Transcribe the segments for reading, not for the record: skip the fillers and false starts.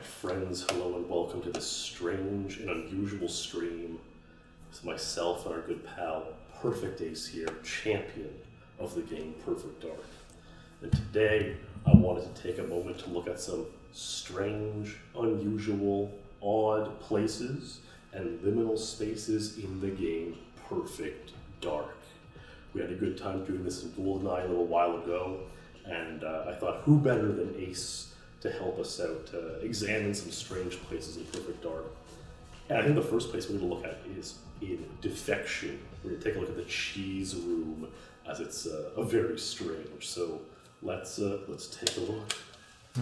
friends, hello and welcome to this strange and unusual stream with myself and our good pal PerfectAce here, champion of the game Perfect Dark. And today I wanted to take a moment to look at some strange, unusual, odd places and liminal spaces in the game Perfect Dark. We had a good time doing this in GoldenEye a little while ago, and I thought who better than Ace to help us out to examine some strange places in Perfect Dark. And I think the first place we're going to look at is in Defection. We're going to take a look at the cheese room, as it's a very strange. So let's take a look.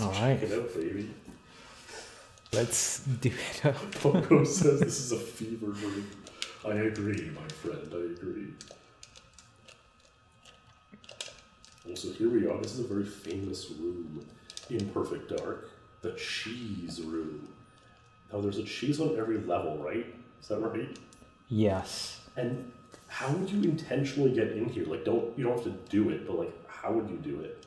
All right. Check it out, baby. Let's do it up. Poco says this is a fever dream. I agree, my friend. I agree. Also, here we are. This is a very famous room in Perfect Dark, the cheese room. Now, there's a cheese on every level, right? Is that right? Yes. And how would you intentionally get in here? Like, you don't have to do it, but like, how would you do it?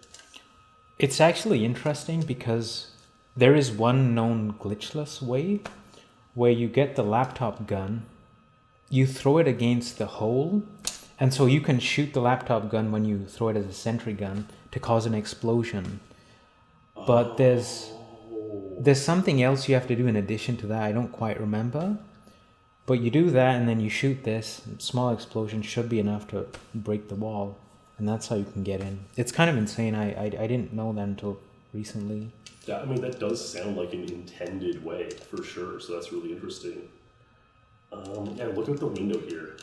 It's actually interesting because there is one known glitchless way where you get the laptop gun, you throw it against the hole, and so you can shoot the laptop gun when you throw it as a sentry gun to cause an explosion. But there's something else you have to do in addition to that. I don't quite remember. But you do that and then you shoot this. Small explosion should be enough to break the wall. And that's how you can get in. It's kind of insane. I didn't know that until recently. Yeah, I mean, that does sound like an intended way, for sure. So that's really interesting. Yeah, look out the window here.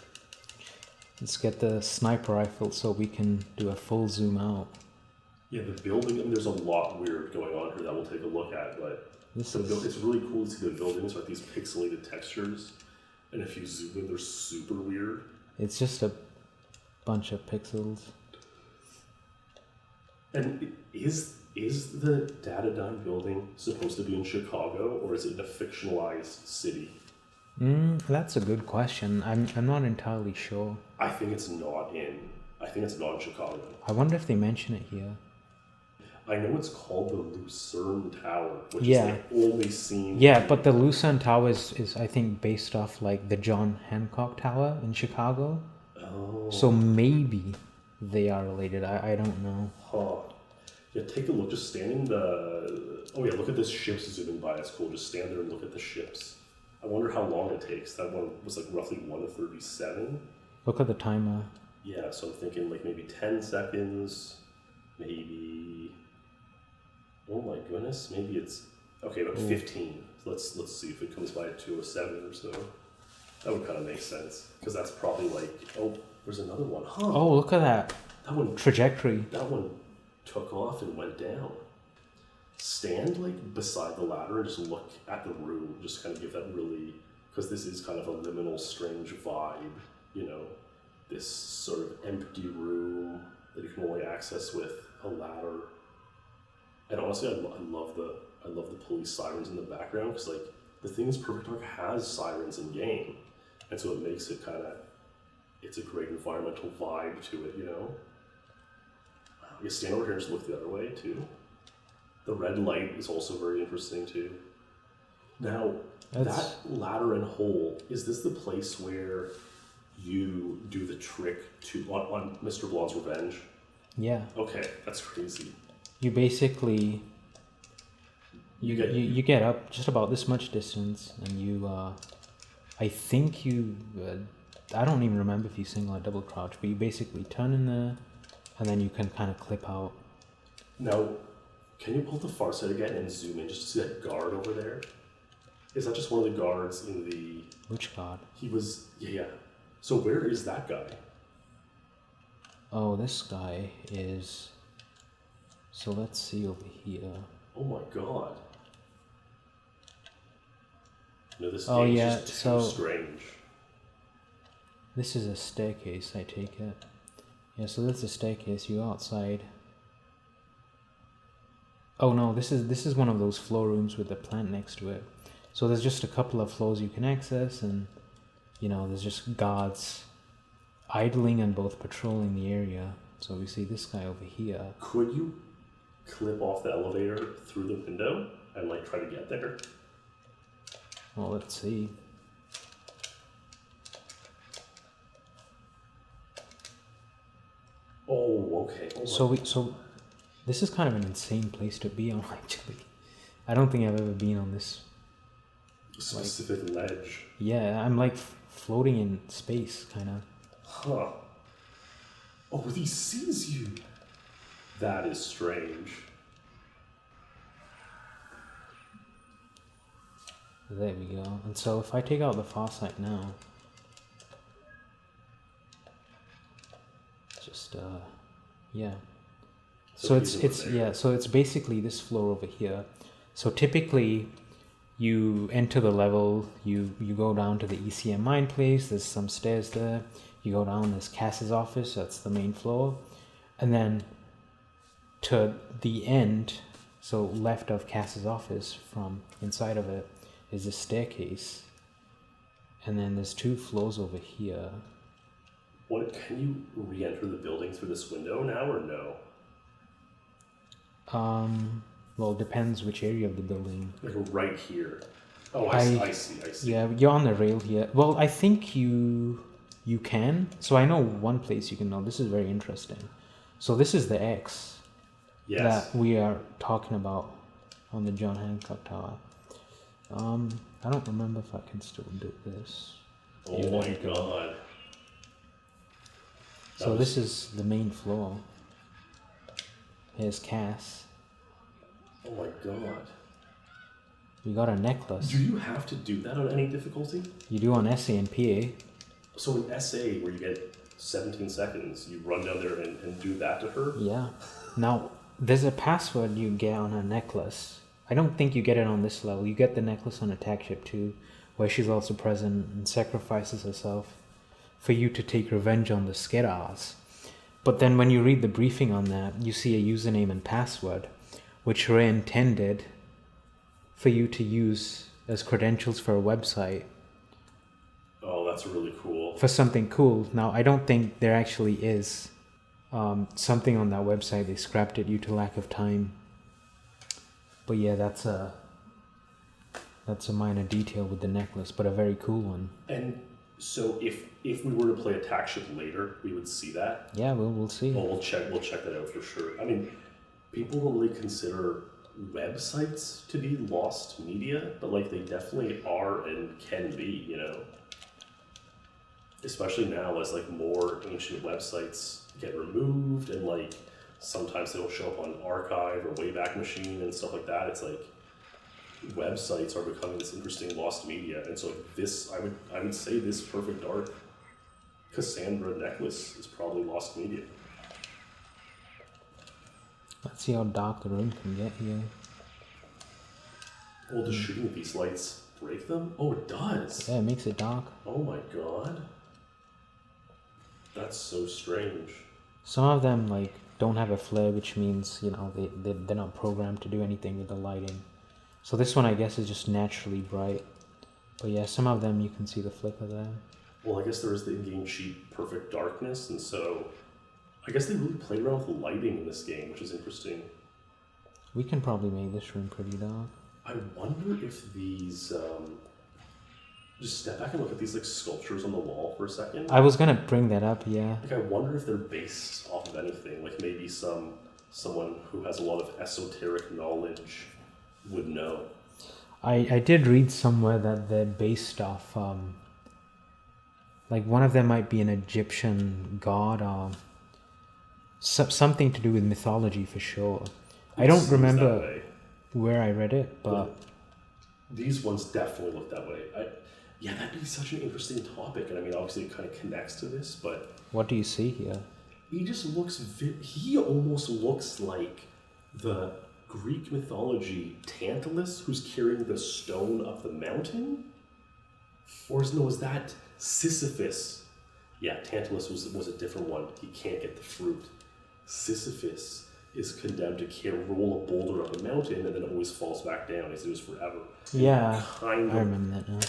Let's get the sniper rifle so we can do a full zoom out. Yeah, the building, I mean, there's a lot weird going on here that we'll take a look at, but it's really cool to see the buildings with these pixelated textures. And if you zoom in, they're super weird. It's just a bunch of pixels. And is the Datadyne building supposed to be in Chicago, or is it in a fictionalized city? That's a good question. I'm not entirely sure. I think it's not in Chicago. I wonder if they mention it here. I know it's called the Lucerne Tower, which is like only seen. Yeah, but the Lucerne Tower is I think based off like the John Hancock Tower in Chicago. Oh. So maybe they are related. I don't know. Huh. Yeah, take a look. Just standing look at this ship's zooming by. It's cool. Just stand there and look at the ships. I wonder how long it takes. That one was like roughly 1:37. Look at the timer. Yeah, so I'm thinking like maybe 10 seconds, maybe. Oh my goodness, maybe it's okay, about 15. So let's see if it comes by at 2:07 or so. That would kind of make sense because that's probably like there's another one. Huh? Oh, look at that. That one trajectory. That one took off and went down. Stand like beside the ladder and just look at the room. Just kind of give that really, because this is kind of a liminal, strange vibe. You know, this sort of empty room that you can only access with a ladder. And honestly, I love the police sirens in the background because like the thing is, Perfect Dark has sirens in game, and so it makes it it's a great environmental vibe to it, you know. You stand over here and just look the other way too. The red light is also very interesting too. Now, that ladder and hole, is this the place where you do the trick on Mr. Blonde's Revenge? Yeah. Okay, that's crazy. You basically you get up just about this much distance, and you I think you I don't even remember if you single or double crouch, but you basically turn in there, and then you can kind of clip out. Now, can you pull the far side again and zoom in just to see that guard over there? Is that just one of the guards in the... Which guard? He was... Yeah. So where is that guy? Oh, this guy is... So let's see over here. Oh my god. No, this game is just too strange. This is a staircase, I take it. Yeah, so that's a staircase. You go outside. Oh no, this is one of those floor rooms with the plant next to it. So there's just a couple of floors you can access, and you know, there's just guards idling and both patrolling the area. So we see this guy over here. Could you clip off the elevator through the window and like try to get there? Well, let's see. Oh, okay. Oh, So this is kind of an insane place to be on, actually. I don't think I've ever been on this specific ledge. Yeah, I'm like floating in space, kind of. Huh. Oh, he sees you. That is strange. There we go. And so if I take out the faucet now, just yeah. So it's basically this floor over here. So typically you enter the level, you go down to the ECM mine place, there's some stairs there, you go down, there's Cass's office, that's the main floor, and then to the end, so left of Cass's office from inside of it is a staircase, and then there's 2 floors over here. What, can you re-enter the building through this window now or no? Well, it depends which area of the building. Like right here. Oh, I see. Yeah, you're on the rail here. Well, I think you can. So I know one place you can know. This is very interesting. So this is the X that we are talking about on the John Hancock Tower. I don't remember if I can still do this. Oh my god. So this is the main floor. Here's Cass. Oh my god. You got a necklace. Do you have to do that on any difficulty? You do on SA and PA. So in SA, where you get 17 seconds, you run down there and do that to her? Yeah. Now, there's a password you get on a necklace. I don't think you get it on this level. You get the necklace on Attack Ship 2, where she's also present and sacrifices herself for you to take revenge on the Skedars. But then when you read the briefing on that, you see a username and password, which were intended for you to use as credentials for a website. Oh, that's really cool. For something cool. Now, I don't think there actually is something on that website. They scrapped it due to lack of time. But yeah, that's a minor detail with the necklace, but a very cool one. And so if we were to play Attack Ship later, we would see that? Yeah, we'll see. Oh, we'll check that out for sure. I mean, people don't really consider websites to be lost media, but like they definitely are and can be, you know. Especially now as like more ancient websites get removed and like sometimes they don't show up on Archive or Wayback Machine and stuff like that. It's like websites are becoming this interesting lost media, and so like this, I would say this Perfect Dark Cassandra necklace is probably lost media. Let's see how dark the room can get here. Well, does shooting these lights break them? Oh, it does. Yeah, it makes it dark. Oh my god. That's so strange. Some of them like don't have a flare, which means, you know, they're not programmed to do anything with the lighting. So this one, I guess, is just naturally bright. But yeah, some of them you can see the flicker there. Well, I guess there is the in-game cheat Perfect Darkness, and so I guess they really played around with lighting in this game, which is interesting. We can probably make this room pretty dark. I wonder if these... just step back and look at these like sculptures on the wall for a second. I was gonna bring that up, yeah. Like, I wonder if they're based off of anything. Like maybe someone who has a lot of esoteric knowledge would know. I did read somewhere that they're based off, like one of them might be an Egyptian god or something to do with mythology for sure. I don't remember where I read it, but... These ones definitely look that way. Yeah, that'd be such an interesting topic, and I mean, obviously it kind of connects to this, but... What do you see here? He just looks... he almost looks like the Greek mythology Tantalus who's carrying the stone up the mountain? Or is that Sisyphus? Yeah, Tantalus was a different one. He can't get the fruit. Sisyphus is condemned to roll a boulder up a mountain and then it always falls back down. He's doing this forever. Yeah, I remember that now.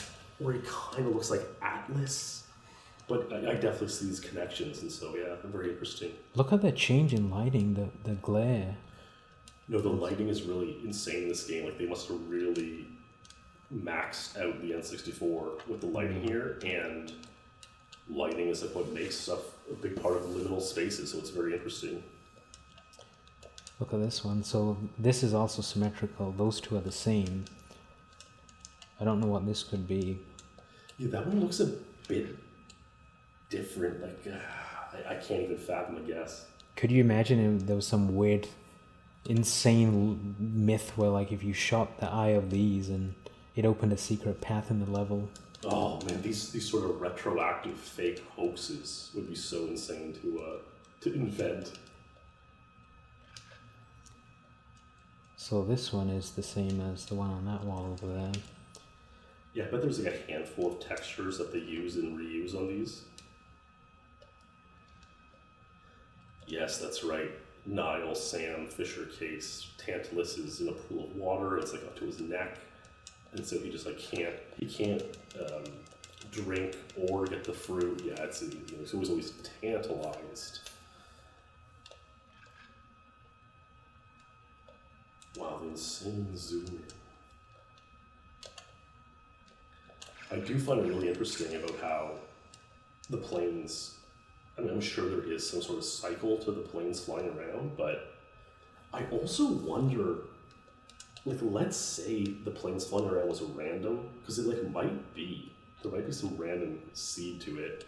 Or he kind of looks like Atlas. But I definitely see these connections, and so yeah, they're very interesting. Look at the change in lighting, the glare. No, the lighting is really insane in this game. Like, they must have really maxed out the N64 with the lighting here, and lighting is like what makes stuff a big part of liminal spaces, so it's very interesting. Look at this one. So this is also symmetrical. Those two are the same. I don't know what this could be. Yeah, that one looks a bit different. Like, I can't even fathom a guess. Could you imagine if there was some weird, insane myth where, like, if you shot the eye of these and it opened a secret path in the level? Oh man, these sort of retroactive fake hoaxes would be so insane to invent. So this one is the same as the one on that wall over there. Yeah, I bet there's like a handful of textures that they use and reuse on these. Yes, that's right. Niall, Sam, Fisher Case, Tantalus is in a pool of water. It's like up to his neck, and so he just like can't drink or get the fruit. Yeah, it's he was always tantalized. Wow, the insane zoom in. I do find it really interesting about how the planes. I mean, I'm sure there is some sort of cycle to the planes flying around, but I also wonder, like, let's say the planes flying around was random, because it, like, might be. There might be some random seed to it,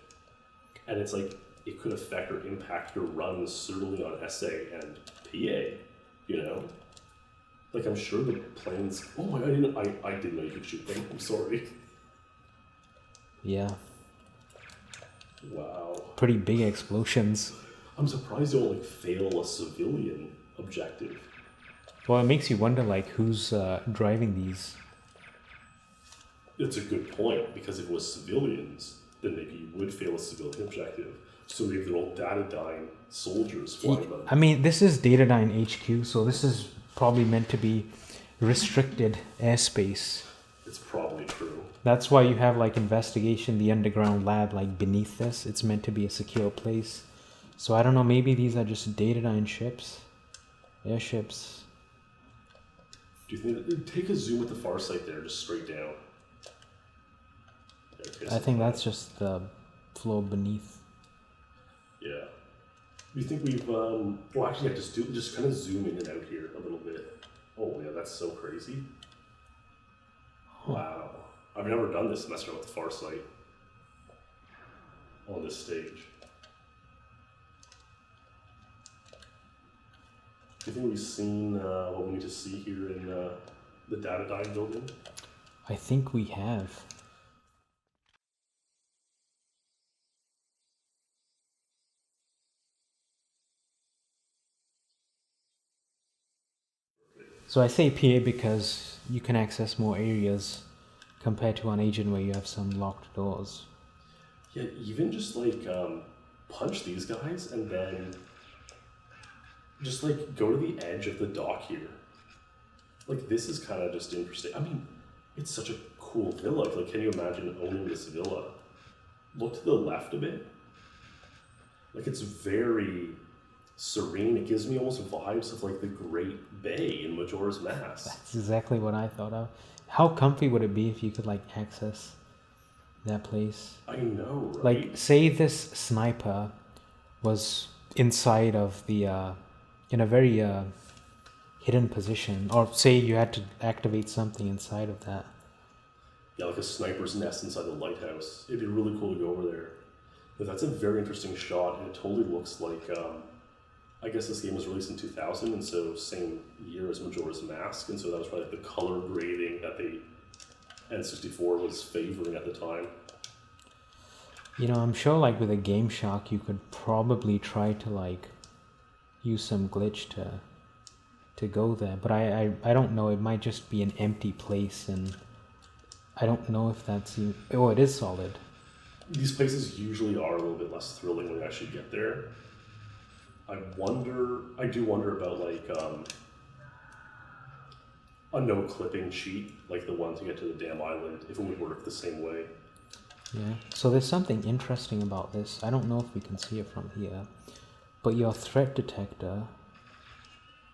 and it's like, it could affect or impact your runs, certainly on SA and PA, you know? Like, I'm sure the planes, oh my god, I didn't know you could shoot them, I'm sorry. Yeah. Wow. Pretty big explosions. I'm surprised you don't like fail a civilian objective. Well, it makes you wonder, like, who's driving these. It's a good point, because if it was civilians, then maybe you would fail a civilian objective. So maybe they're all Datadyne soldiers flying them. I mean, this is Datadyne HQ, so this is probably meant to be restricted airspace. It's probably true. That's why you have, like, investigation, the underground lab, like, beneath this. It's meant to be a secure place. So I don't know, maybe these are just Datadyne ships. Airships. Do you think, take a zoom at the far side there, just straight down. Okay, I think that's just the floor beneath. Yeah. Do you think we've, well actually, yeah, just kind of zoom in and out here a little bit. Oh yeah, that's so crazy. Wow. I've never done this messing with the far sight on this stage. Do you think we've seen what we need to see here in the Datadyne building? I think we have. So I say PA because you can access more areas compared to on Agent where you have some locked doors. Yeah, even just like punch these guys and then just like go to the edge of the dock here. Like this is kind of just interesting. I mean, it's such a cool villa. Like, can you imagine owning this villa? Look to the left a bit. Like it's very serene. It gives me almost vibes of like the Great Bay in Majora's Mask. That's exactly what I thought of. How comfy would it be if you could like access that place? I know, right? Like, say this sniper was inside of the, in a very hidden position, or say you had to activate something inside of that. Yeah, like a sniper's nest inside the lighthouse. It'd be really cool to go over there. But that's a very interesting shot, and it totally looks like, I guess this game was released in 2000, and so same year as Majora's Mask, and so that was probably like the color grading that the N64 was favoring at the time. You know, I'm sure like with a Game Shark, you could probably try to like use some glitch to go there, but I don't know. It might just be an empty place, and I don't know if that's even... Oh, it is solid. These places usually are a little bit less thrilling when you actually get there. I do wonder about like a no clipping cheat, like the one to get to the damn island, if it would work the same way. Yeah, so there's something interesting about this. I don't know if we can see it from here, but your threat detector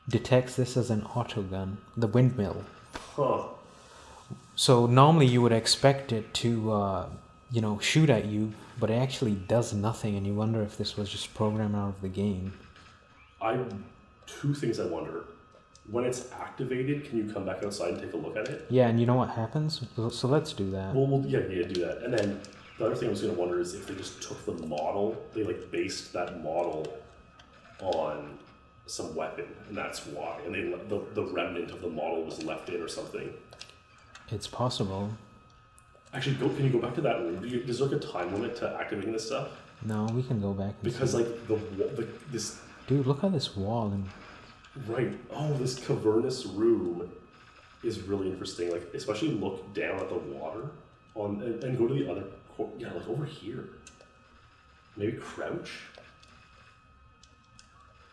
detects this as an auto gun, the windmill. Huh. So normally you would expect it to, shoot at you, but it actually does nothing, and you wonder if this was just programmed out of the game. Two things I wonder. When it's activated, can you come back outside and take a look at it? Yeah, and you know what happens? So let's do that. Well, do that. And then the other thing I was going to wonder is if they just took the model, they like based that model on some weapon, and that's why. And the remnant of the model was left in or something. It's possible. Actually, can you go back to that room? Is there like a time limit to activating this stuff? No, we can go back. Because see. like this. Dude, look at this wall and. Right. Oh, this cavernous room is really interesting. Like, especially look down at the water and go to the other. Yeah, like over here. Maybe crouch.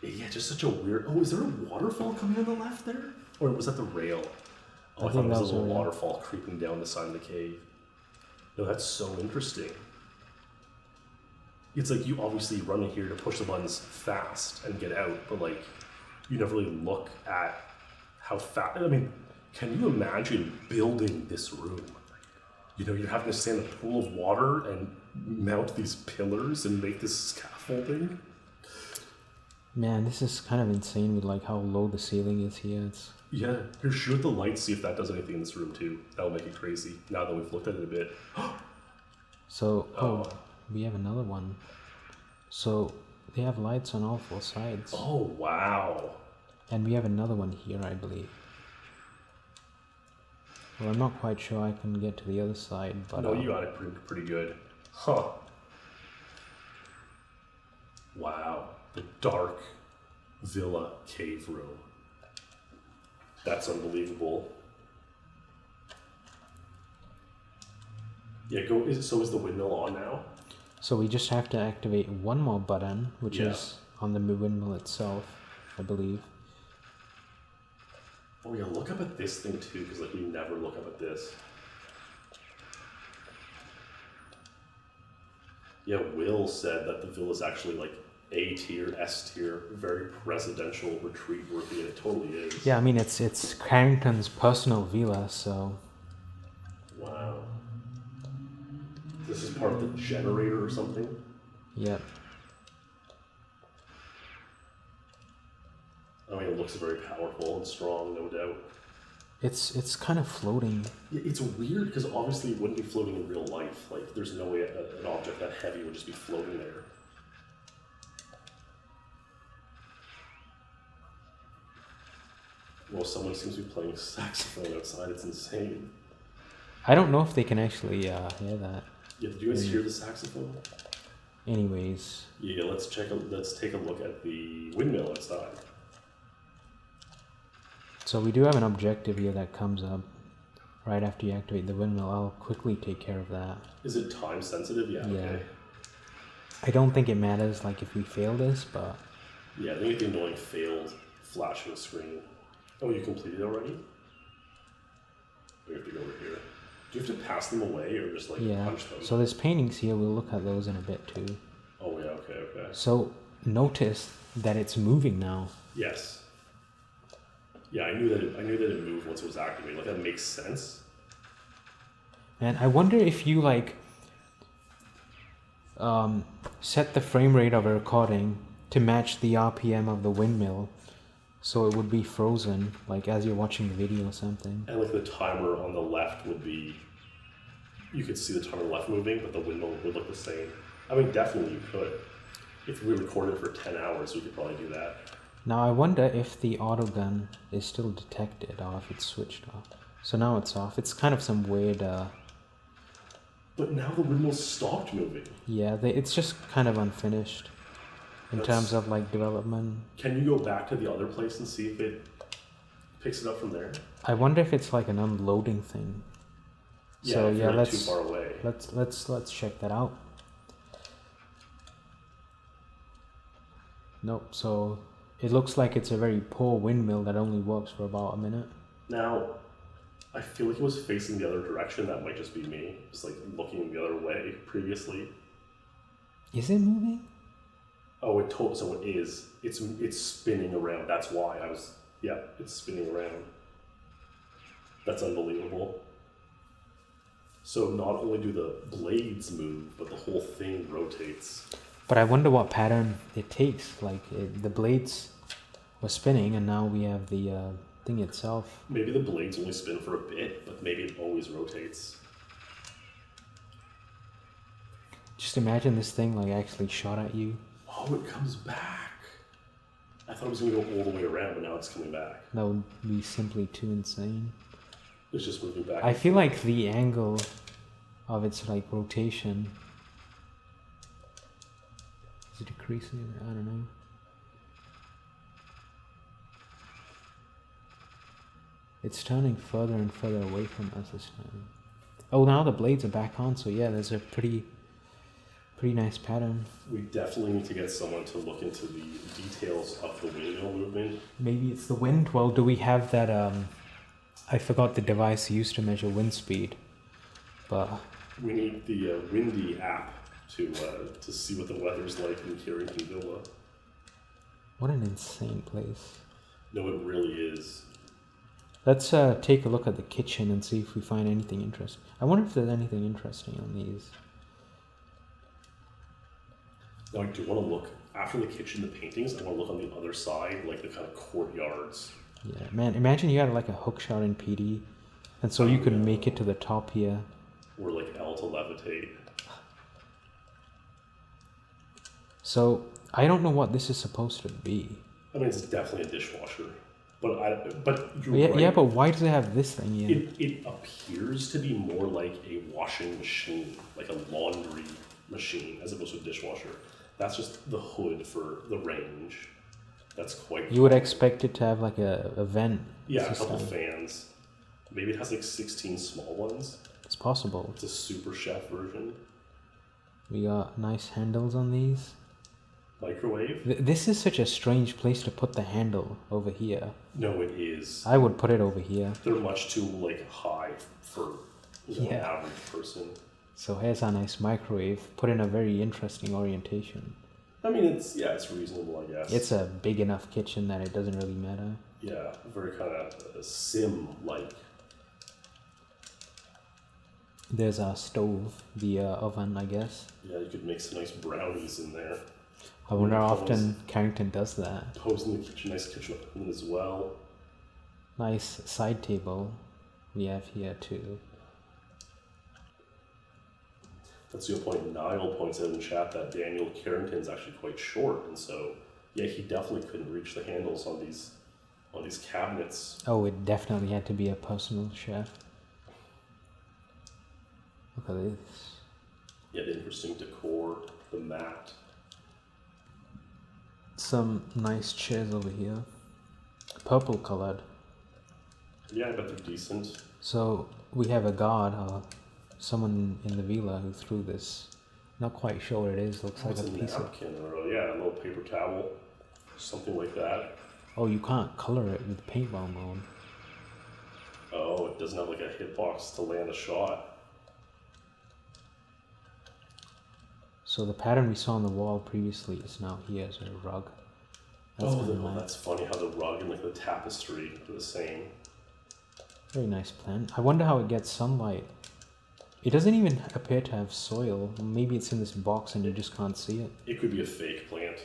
Yeah, just such a weird. Oh, is there a waterfall coming on the left there, or was that the rail? Oh, I thought it was a little waterfall creeping down the side of the cave. No, that's so interesting. It's like you obviously run in here to push the buttons fast and get out, but like you never really look at how fast. I mean, can you imagine building this room? You know, you're having to stand in a pool of water and mount these pillars and make this scaffolding. Man, this is kind of insane with like how low the ceiling is here. Yeah, here, shoot the lights, see if that does anything in this room too. That'll make it crazy, now that we've looked at it a bit. So, we have another one. So, they have lights on all four sides. Oh, wow. And we have another one here, I believe. Well, I'm not quite sure I can get to the other side, but... No, you got it pretty good. Huh. Wow. The dark villa cave room. That's unbelievable. Yeah, so is the windmill on now? So we just have to activate one more button, which is on the windmill itself, I believe. Oh yeah, look up at this thing too, because like we never look up at this. Yeah, Will said that the villa is actually like A tier, S tier, very presidential retreat worthy, and it totally is. Yeah, I mean it's Carrington's personal villa, so. Wow. This is part of the generator or something? Yep. I mean, it looks very powerful and strong, no doubt. It's kind of floating. Yeah, it's weird because obviously it wouldn't be floating in real life. Like, there's no way an object that heavy would just be floating there. Well, someone seems to be playing saxophone outside. It's insane. I don't know if they can actually hear that. Yeah, did you guys hear the saxophone? Anyways. Yeah, let's take a look at the windmill outside. So we do have an objective here that comes up right after you activate the windmill. I'll quickly take care of that. Is it time sensitive? Yeah. Okay. I don't think it matters like if we fail this, but... Yeah, the only thing annoying failed flashing screen. Oh, you completed already? We have to go over here. Do you have to pass them away or just like punch them? So there's paintings here. We'll look at those in a bit too. Oh yeah, okay. So notice that it's moving now. Yes. Yeah, I knew that it moved once it was activated. Like that makes sense. And I wonder if you like set the frame rate of a recording to match the RPM of the windmill, so it would be frozen, like as you're watching the video or something. And like the timer on the left would be, you could see the timer left moving, but the windmill would look the same. I mean, definitely you could. If we recorded for 10 hours, we could probably do that. Now I wonder if the auto gun is still detected or if it's switched off. So now it's off. It's kind of some weird... But now the windmill stopped moving. Yeah, it's just kind of unfinished in terms of like development. Can you go back to the other place and see if it picks it up from there? I wonder if it's like an unloading thing. Yeah, so if yeah, you're let's too far away. Let's check that out. Nope. So it looks like it's a very poor windmill that only works for about a minute. Now, I feel like it was facing the other direction. That might just be me, just like looking the other way previously. Is it moving? Oh, so it is. It's spinning around. That's why Yeah, it's spinning around. That's unbelievable. So not only do the blades move, but the whole thing rotates. But I wonder what pattern it takes. Like the blades were spinning, and now we have the thing itself. Maybe the blades only spin for a bit, but maybe it always rotates. Just imagine this thing like actually shot at you. Oh, it comes back. I thought it was going to go all the way around, but now it's coming back. That would be simply too insane. It's just moving back. I feel like the angle of its like rotation is decreasing. I don't know. It's turning further and further away from us this time. Oh, now the blades are back on, so yeah, there's a pretty nice pattern. We definitely need to get someone to look into the details of the windmill movement. Maybe it's the wind. Well, do we have that? I forgot the device used to measure wind speed, but we need the Windy app to see what the weather's like in Carrington Villa. What an insane place. No, it really is. Let's take a look at the kitchen and see if we find anything interesting. I wonder if there's anything interesting on these. Now, I do want to look, after the kitchen, the paintings, I want to look on the other side, like the kind of courtyards. Yeah, man, imagine you had like a hook shot in PD, and so you could make it to the top here. Or like L to levitate. So, I don't know what this is supposed to be. I mean, it's definitely a dishwasher. But you're Yeah, right. yeah, but why does it have this thing here? It appears to be more like a washing machine, like a laundry machine, as opposed to a dishwasher. That's just the hood for the range. That's quite... You would expect it to have like a vent Yeah, system. a couple fans. Maybe it has like 16 small ones. It's possible. It's a super chef version. We got nice handles on these. Microwave? This is such a strange place to put the handle over here. No, it is. I would put it over here. They're much too like high for an average person. So here's our nice microwave, put in a very interesting orientation. I mean, it's reasonable, I guess. It's a big enough kitchen that it doesn't really matter. Yeah, very kind of sim-like. There's our stove, the oven, I guess. Yeah, you could make some nice brownies in there. I wonder how often Carrington does that. Pose in the kitchen, nice kitchen oven as well. Nice side table we have here too. That's the point. Niall points out in chat that Daniel Carrington's actually quite short, and so yeah, he definitely couldn't reach the handles on these cabinets. Oh, it definitely had to be a personal chef. Look at this. Yeah, the interesting decor, the mat. Some nice chairs over here. Purple colored. Yeah, I bet they're decent. So we have a guard or someone in the villa who threw this. Not quite sure what it is. Looks like a piece of... napkin or a little paper towel, something like that. Oh, you can't color it with paintball mode. Oh, it doesn't have like a hitbox to land a shot. So the pattern we saw on the wall previously is now here as a rug. That's funny how the rug and like the tapestry are the same. Very nice plant. I wonder how it gets sunlight. It doesn't even appear to have soil. Maybe it's in this box and you just can't see it. It could be a fake plant.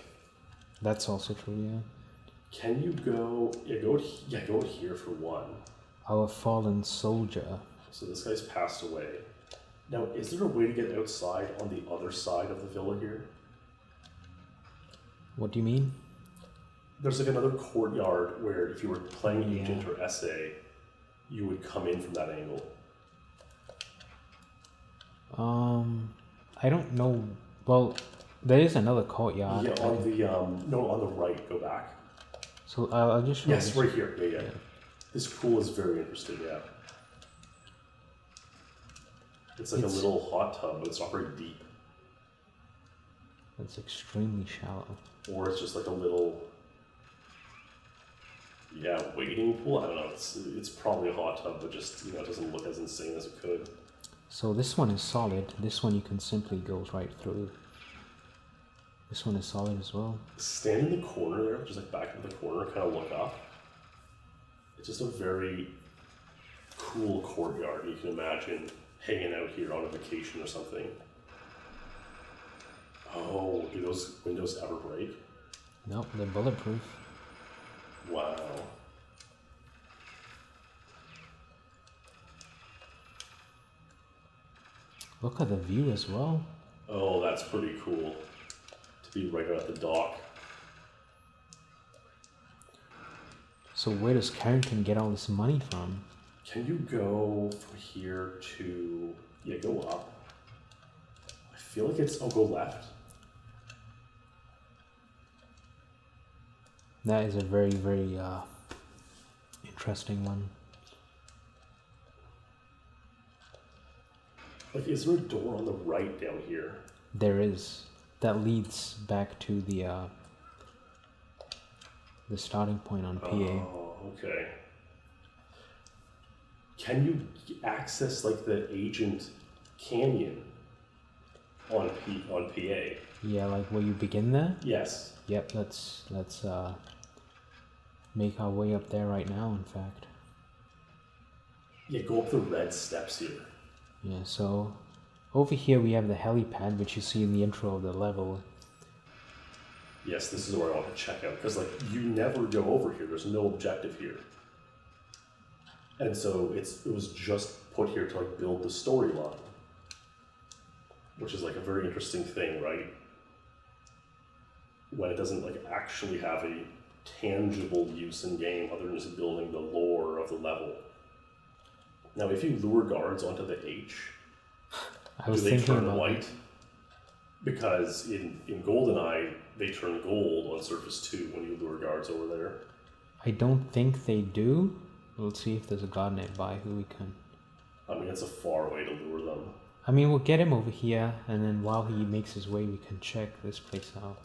That's also true, yeah. Can you go? Yeah, go here for one. Our fallen soldier. So this guy's passed away. Now, is there a way to get outside on the other side of the villa here? What do you mean? There's like another courtyard where if you were playing agent or essay, you would come in from that angle. I don't know. Well, there is another courtyard. Yeah, on the right. Go back. So I'll just show Yes, right here. Yeah. This pool is very interesting. Yeah. It's like a little hot tub, but it's not very deep. It's extremely shallow. Or it's just like a little, wading pool. I don't know. It's probably a hot tub, but just it doesn't look as insane as it could. So this one is solid. This one you can simply go right through. This one is solid as well. Stand in the corner there, just like back in the corner, kind of look up. It's just a very cool courtyard. You can imagine hanging out here on a vacation or something. Oh, do those windows ever break? Nope, they're bulletproof. Wow. Look at the view as well. Oh, that's pretty cool. To be right out at the dock. So where does Carrington get all this money from? Can you go from here to... Yeah, go up. I feel like it's... Oh, go left. That is a very, very interesting one. Like, is there a door on the right down here? There is. That leads back to the starting point on PA. Oh, okay. Can you access, like, the Agent Canyon on PA? Yeah, like where you begin there? Yes. Yep, let's make our way up there right now, in fact. Yeah, go up the red steps here. Yeah, so over here we have the helipad, which you see in the intro of the level. Yes, this is where I want to check out, because, like, you never go over here. There's no objective here. And so it was just put here to, like, build the storyline, which is, like, a very interesting thing, right? When it doesn't, like, actually have a tangible use in game other than just building the lore of the level. Now, if you lure guards onto the H, do they turn white? Because in GoldenEye, they turn gold on Surface 2 when you lure guards over there. I don't think they do. We'll see if there's a guard nearby who we can... I mean, it's a far way to lure them. I mean, we'll get him over here, and then while he makes his way, we can check this place out.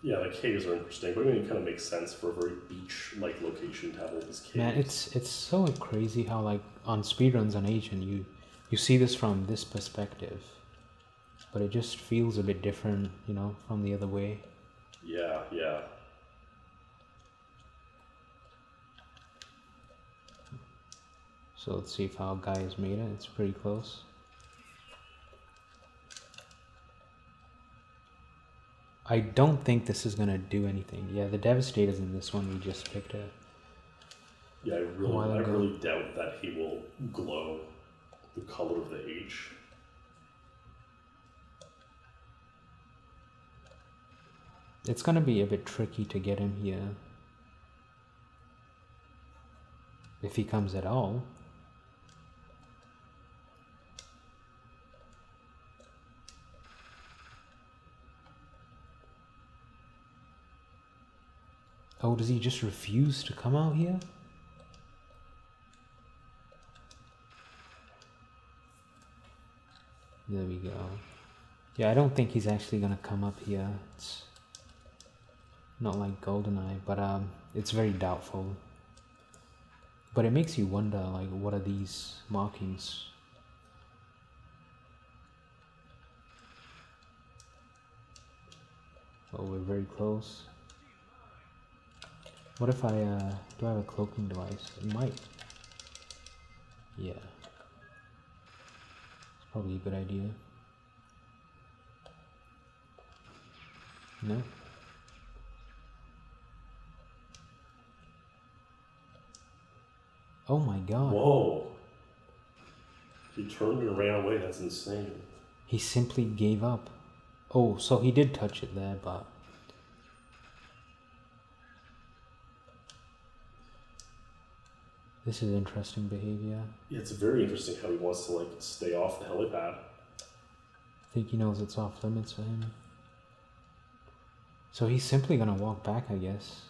Yeah, the caves are interesting, but I mean, it kind of makes sense for a very beach-like location to have all these caves. Man, it's so crazy how, like, on speedruns on Agent, you see this from this perspective, but it just feels a bit different, you know, from the other way. Yeah, yeah. So let's see if our guy has made it. It's pretty close. I don't think this is gonna do anything. Yeah, the Devastator's in this one. We just picked it. Yeah, I really doubt that he will glow the color of the H. It's gonna be a bit tricky to get him here. If he comes at all. Oh, does he just refuse to come out here? There we go. Yeah, I don't think he's actually gonna come up here. It's not like GoldenEye, but it's very doubtful. But it makes you wonder, like, what are these markings? Oh, we're very close. What if I, do I have a cloaking device? It might. Yeah. It's probably a good idea. No? Oh my god. Whoa. He turned and ran away. That's insane. He simply gave up. Oh, so he did touch it there, but... This is interesting behavior. Yeah, it's very interesting how he wants to, like, stay off the helipad. I think he knows it's off limits for him. So he's simply gonna walk back, I guess.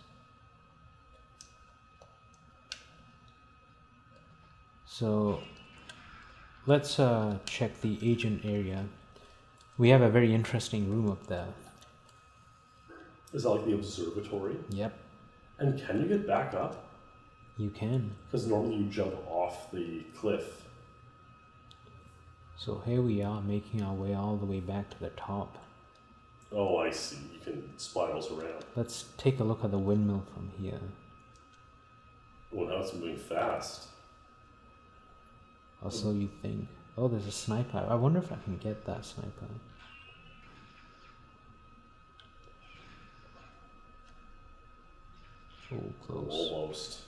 So let's check the agent area. We have a very interesting room up there. Is that like the observatory? Yep. And can you get back up? You can. Because normally you jump off the cliff. So here we are making our way all the way back to the top. Oh, I see. You can spirals around. Let's take a look at the windmill from here. Oh, now it's moving fast. Also, you think, oh, there's a sniper. I wonder if I can get that sniper. Oh, close. Almost.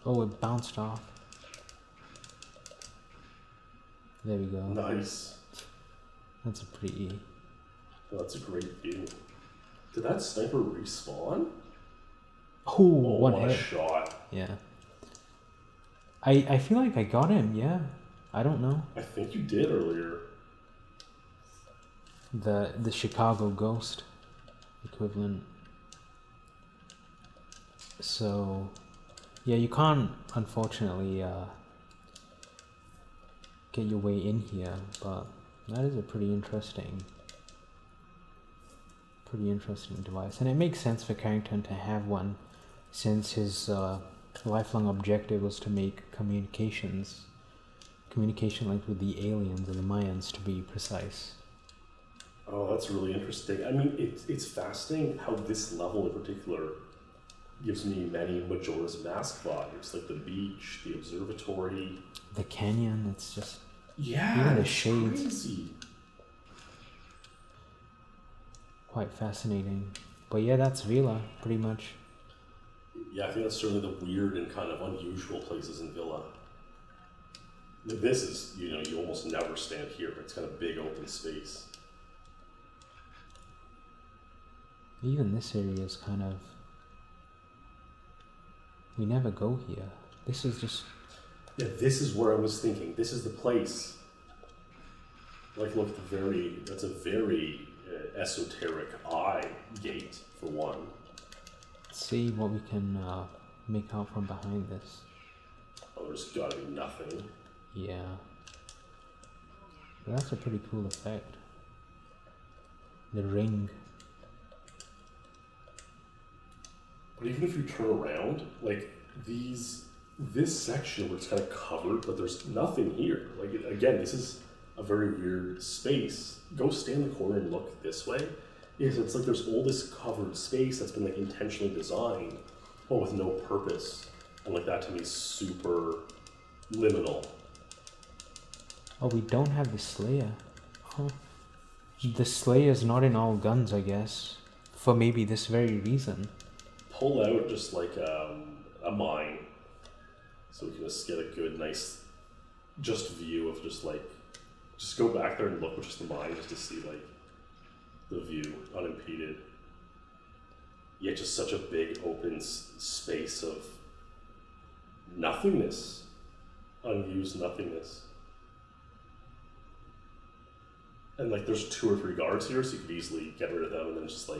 Oh, it bounced off. There we go. Nice. That's a pretty... That's a great view. Did that sniper respawn? Oh, one what hit. A shot. Yeah. I feel like I got him, yeah. I don't know. I think you did earlier. The Chicago Ghost equivalent. So, yeah, you can't, unfortunately, get your way in here, but that is a pretty interesting device. And it makes sense for Carrington to have one, since his lifelong objective was to make communication links with the aliens and the Mayans, to be precise. Oh, that's really interesting. I mean, it's fascinating how this level in particular gives me many Majora's Mask vibes, like the beach, the observatory, the canyon. It's just even the shades. Crazy. Quite fascinating. But yeah, that's Villa, pretty much. Yeah, I think that's certainly the weird and kind of unusual places in Villa. This is, you almost never stand here. It's kind of big open space. Even this area is kind of... We never go here. This is just... Yeah, this is where I was thinking. This is the place. Like, look, that's a very esoteric eye gate, for one. Let's see what we can make out from behind this. Oh, there's gotta be nothing. Yeah. But that's a pretty cool effect. The ring. But even if you turn around, like, this section where it's kind of covered, but there's nothing here. Like, again, this is a very weird space. Go stand in the corner and look this way. It's like there's all this covered space that's been, like, intentionally designed, but with no purpose. And, like, that to me is super liminal. Oh, we don't have the Slayer. Huh. The Slayer's not in all guns, I guess. For maybe this very reason. Pull out just like a mine, so we can just get a good, nice, just view of just go back there and look with just the mine, just to see like the view unimpeded. Yet just such a big open space of nothingness, unused nothingness. And like there's 2 or 3 guards here, so you could easily get rid of them and then just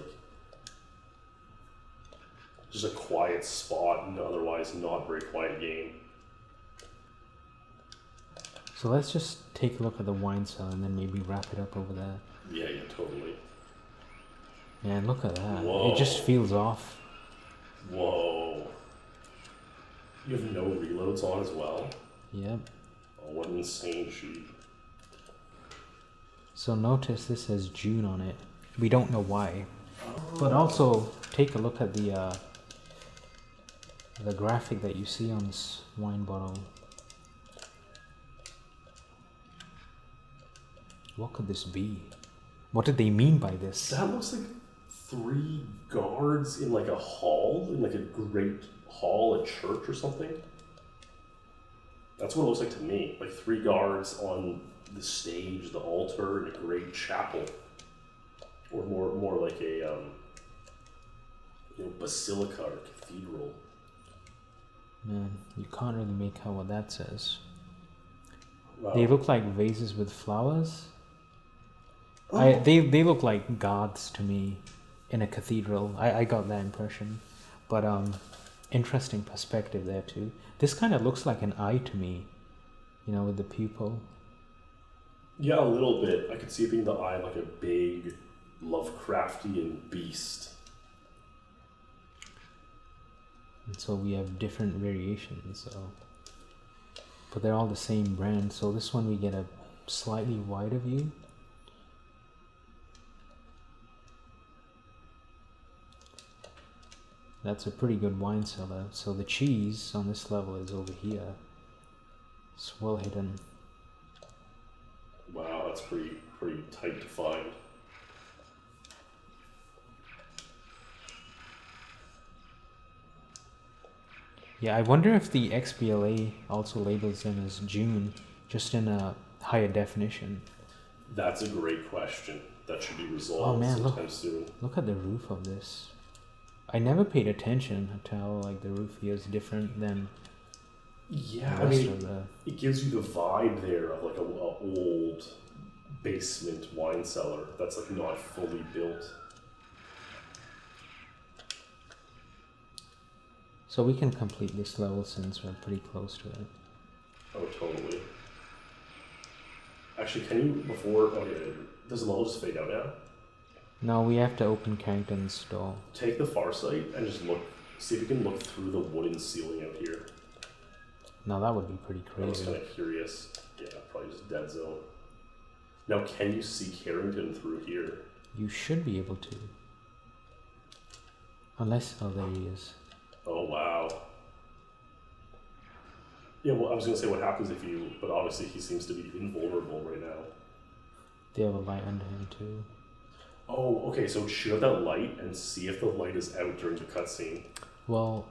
a quiet spot and otherwise not very quiet game. So let's just take a look at the wine cell and then maybe wrap it up over there. Yeah, totally. Man, look at that. Whoa. It just feels off. Whoa. You have no reloads on as well? Yep. Oh, what an insane sheet. So notice this says June on it. We don't know why. But also, take a look at the graphic that you see on this wine bottle. What could this be? What did they mean by this? That looks like 3 guards in like a hall, in like a great hall at church or something. That's what it looks like to me. Like 3 guards on the stage, the altar, in a great chapel. Or more like a basilica or cathedral. Man, you can't really make out what that says. Wow. They look like vases with flowers. Oh. They look like gods to me in a cathedral. I got that impression. But interesting perspective there too. This kind of looks like an eye to me, with the pupil. Yeah, a little bit. I could see it being the eye of like a big Lovecraftian beast. And so we have different variations. So but they're all the same brand. So this one we get a slightly wider view. That's a pretty good wine cellar. So the cheese on this level is over here. It's well hidden. Wow, that's pretty tight to find. Yeah, I wonder if the XBLA also labels them as June, just in a higher definition. That's a great question. That should be resolved sometime soon. Look at the roof of this. I never paid attention to how like the roof here is different than yeah. the rest of the... It gives you the vibe there of like a old basement wine cellar that's like not fully built. So we can complete this level since we're pretty close to it. Oh, totally. Actually, can you before? Oh yeah. Does the level just fade out now? No, we have to open Carrington's door. Take the far sight and just look. See if you can look through the wooden ceiling out here. No, that would be pretty crazy. I was kind of curious. Yeah, probably just dead zone. Now, can you see Carrington through here? You should be able to. Unless, oh, there he is. Oh, wow. Yeah, well, I was going to say what happens if you, but obviously he seems to be invulnerable right now. They have a light under him too. Oh, okay, so shoot out that light and see if the light is out during the cutscene. Well,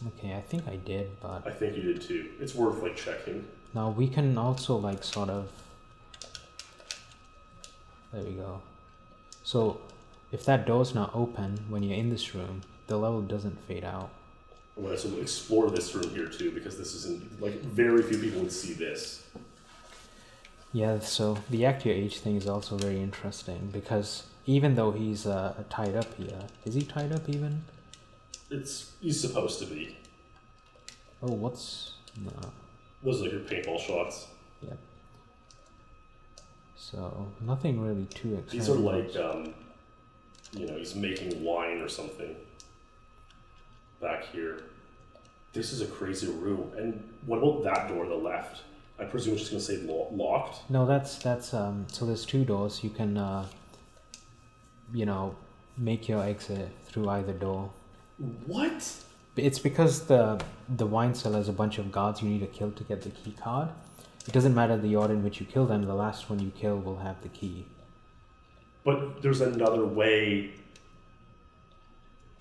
okay, I think I did, but... I think you did too. It's worth, like, checking. Now, we can also, like, sort of... There we go. So, if that door's not open when you're in this room, the level doesn't fade out. Well, so we'll explore this room here too, because this isn't, like, very few people would see this. Yeah, so the act your age thing is also very interesting, because even though he's tied up here, is he tied up even? He's supposed to be. Oh, what's... No. Those are like your paintball shots. Yep. So, nothing really too exciting. These are like, he's making wine or something. Back here. This is a crazy room. And what about that door on the left? I presume it's just going to say locked? No, that's so there's two doors. You can, make your exit through either door. What? It's because the wine cellar has a bunch of guards you need to kill to get the key card. It doesn't matter the order in which you kill them, the last one you kill will have the key. But there's another way.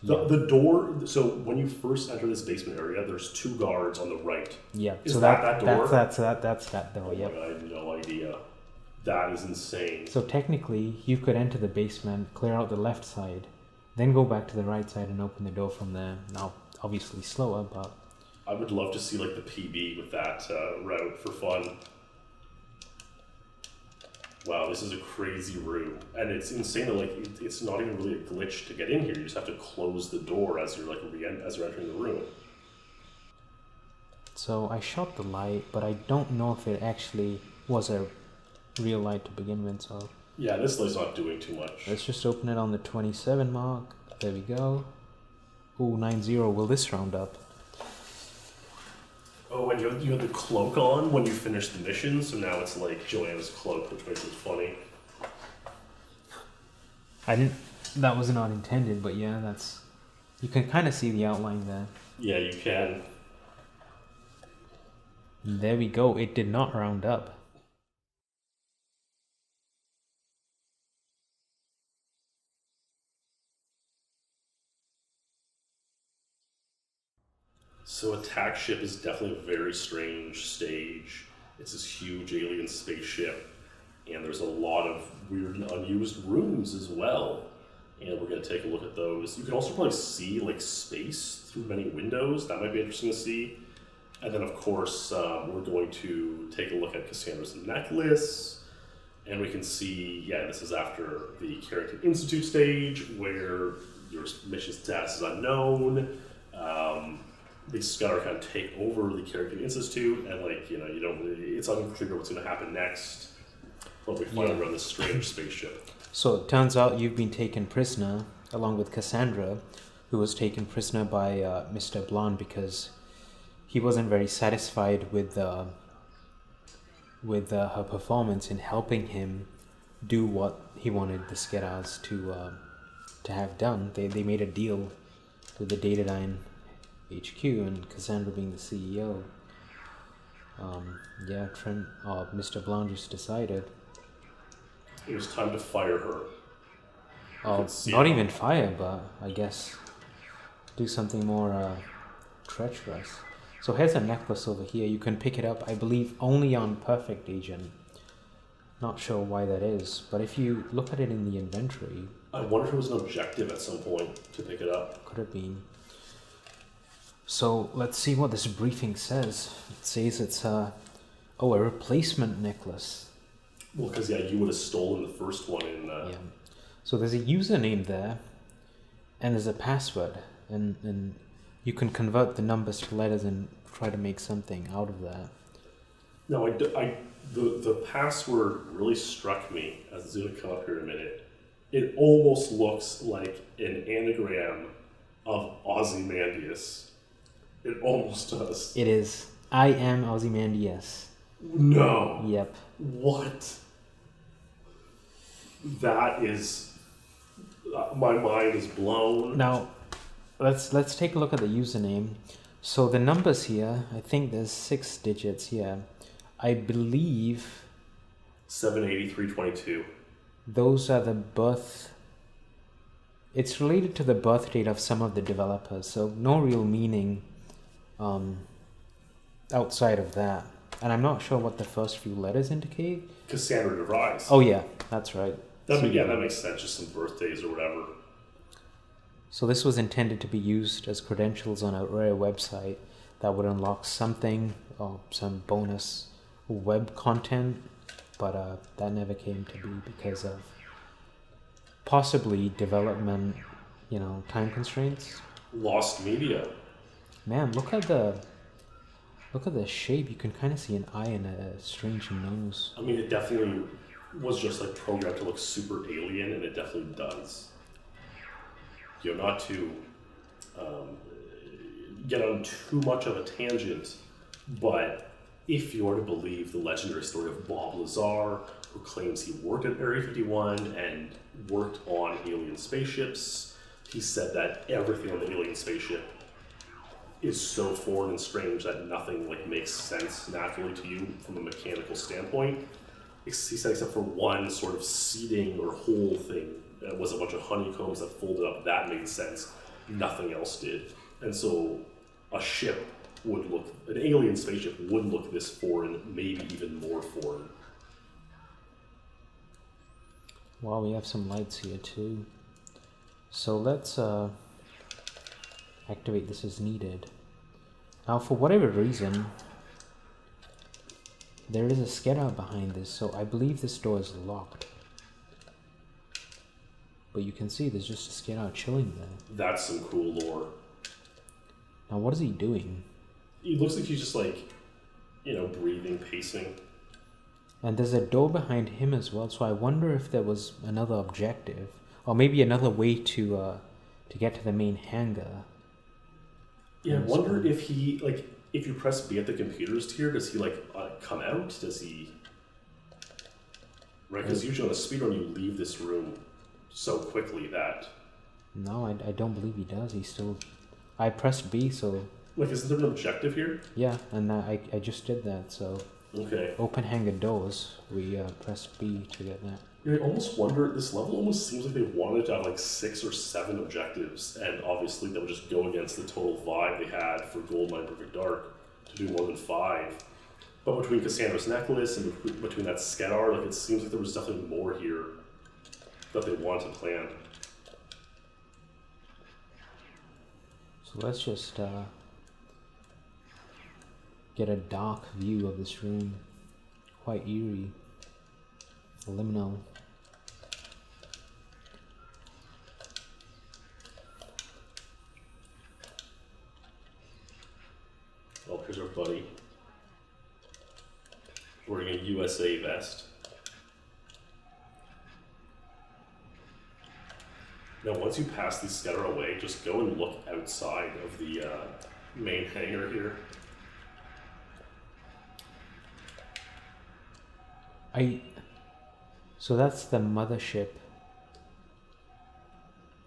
The door, so when you first enter this basement area, there's two guards on the right. Yeah. Is so that door? That's that door, oh yeah. My God, I have no idea. That is insane. So technically, you could enter the basement, clear out the left side, then go back to the right side and open the door from there. Now, obviously slower, but... I would love to see like the PB with that route for fun. Wow, this is a crazy room, and it's insane that like it's not even really a glitch to get in here. You just have to close the door as you're as you're entering the room. So I shot the light, but I don't know if it actually was a real light to begin with. So yeah, this light's not doing too much. Let's just open it on the 27 mark. There we go. Ooh, 9-0. Will this round up? Oh, and you had the cloak on when you finished the mission, so now it's like Joanna's cloak, which makes it funny. That was not intended, but yeah, that's... You can kind of see the outline there. Yeah, you can. There we go. It did not round up. So Attack Ship is definitely a very strange stage. It's this huge alien spaceship, and there's a lot of weird and unused rooms as well. And we're going to take a look at those. You can also probably see like space through many windows. That might be interesting to see. And then of course, we're going to take a look at Cassandra's necklace. And we can see, yeah, this is after the Carrington Institute stage, where your mission status is unknown. The Scudder kind of take over the Carrington Institute, and you don't really, it's unclear what's going to happen next. But we finally run this strange spaceship. So it turns out you've been taken prisoner, along with Cassandra, who was taken prisoner by Mr. Blonde because he wasn't very satisfied with the with her performance in helping him do what he wanted the Skedars to have done. They made a deal with the Datadyne HQ, and Cassandra being the CEO. Trent, Mr. Blanc just decided. It was time to fire her. Not even fire, but I guess do something more treacherous. So here's a necklace over here. You can pick it up, I believe, only on Perfect Agent. Not sure why that is, but if you look at it in the inventory... I wonder if it was an objective at some point to pick it up. Could have been. So let's see what this briefing says. It says it's a replacement necklace. Well, because you would have stolen the first one in... Yeah. So there's a username there, and there's a password, and you can convert the numbers to letters and try to make something out of that. No, the password really struck me, as it's going to come up here in a minute. It almost looks like an anagram of Ozymandias. It almost does. It is. I am Ozymandias. No. Yep. What? That is... my mind is blown. Now, let's take a look at the username. So the numbers here, I think there's 6 digits here. I believe 78322. Those are the birth... It's related to the birth date of some of the developers, so no real meaning outside of that. And I'm not sure what the first few letters indicate. Cassandra DeVries. Oh yeah, that's right. That makes sense, just some birthdays or whatever. So this was intended to be used as credentials on a rare website that would unlock something or some bonus web content, but that never came to be because of possibly development, time constraints. Lost media. Man, look at the shape. You can kind of see an eye and a strange nose. I mean, it definitely was just like programmed to look super alien, and it definitely does. Not to get on too much of a tangent, but if you are to believe the legendary story of Bob Lazar, who claims he worked at Area 51 and worked on alien spaceships, he said that everything on the alien spaceship is so foreign and strange that nothing makes sense naturally to you from a mechanical standpoint. He said except for one sort of seating or hole thing. It was a bunch of honeycombs that folded up. That made sense. Nothing else did. And so an alien spaceship would look this foreign, maybe even more foreign. Well, we have some lights here too. So let's activate this as needed. Now, for whatever reason, there is a Skedar behind this, so I believe this door is locked. But you can see there's just a Skedar chilling there. That's some cool lore. Now, what is he doing? He looks like he's just breathing, pacing. And there's a door behind him as well, so I wonder if there was another objective, or maybe another way to get to the main hangar. Yeah, I wonder if he, if you press B at the computers here, does he, come out? Does he... Right, because usually on a speedrun you leave this room so quickly that... No, I don't believe he does. He's still... I pressed B, so... isn't there an objective here? Yeah, and I just did that, so... Okay. Open hangar doors. We pressed B to get that. Yeah, I almost wonder, this level almost seems like they wanted to have 6 or 7 objectives, and obviously that would just go against the total vibe they had for GoldenEye Perfect Dark to do more than 5. But between Cassandra's necklace and between that Skedar, it seems like there was definitely more here that they wanted to plan. So let's just get a dark view of this room. Quite eerie. Liminal. Oh, here's our buddy. Wearing a USA vest. Now, once you pass these Skedar away, just go and look outside of the main hangar here. So that's the mothership.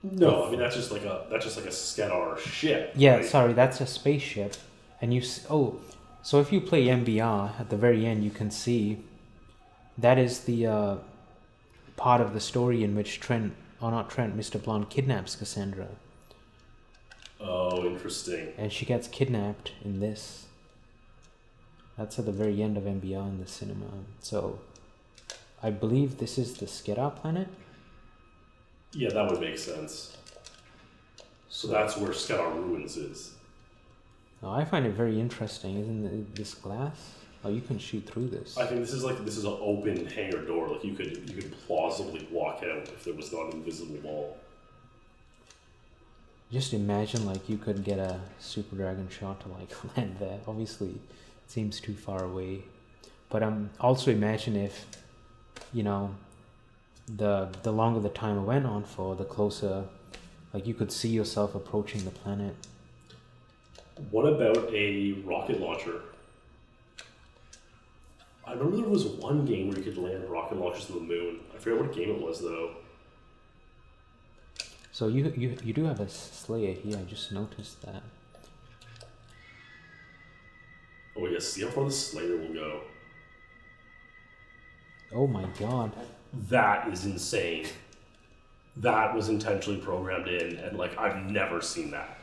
No, I mean that's just like a Skedar ship. Yeah, right? sorry, that's a spaceship. And so if you play MBR at the very end, you can see that is the part of the story in which Mr. Blonde kidnaps Cassandra. Oh, interesting. And she gets kidnapped in this. That's at the very end of MBR in the cinema. So I believe this is the Skedar planet. Yeah, that would make sense. So that's where Skedar Ruins is. Now, I find it very interesting, isn't it, this glass? Oh, you can shoot through this. I think this is an open hangar door. Like you could plausibly walk out if there was not an invisible wall. Just imagine like you could get a Super Dragon shot to like land there. Obviously, it seems too far away. But also imagine if, you know, the longer the time went on for, the closer, like you could see yourself approaching the planet. What about a rocket launcher? I remember there was one game where you could land rocket launchers on the moon. I forget what game it was though. So you do have a Slayer here. I just noticed that. Oh yeah, see how far the Slayer will go. Oh my god. That is insane. That was intentionally programmed in, and like I've never seen that.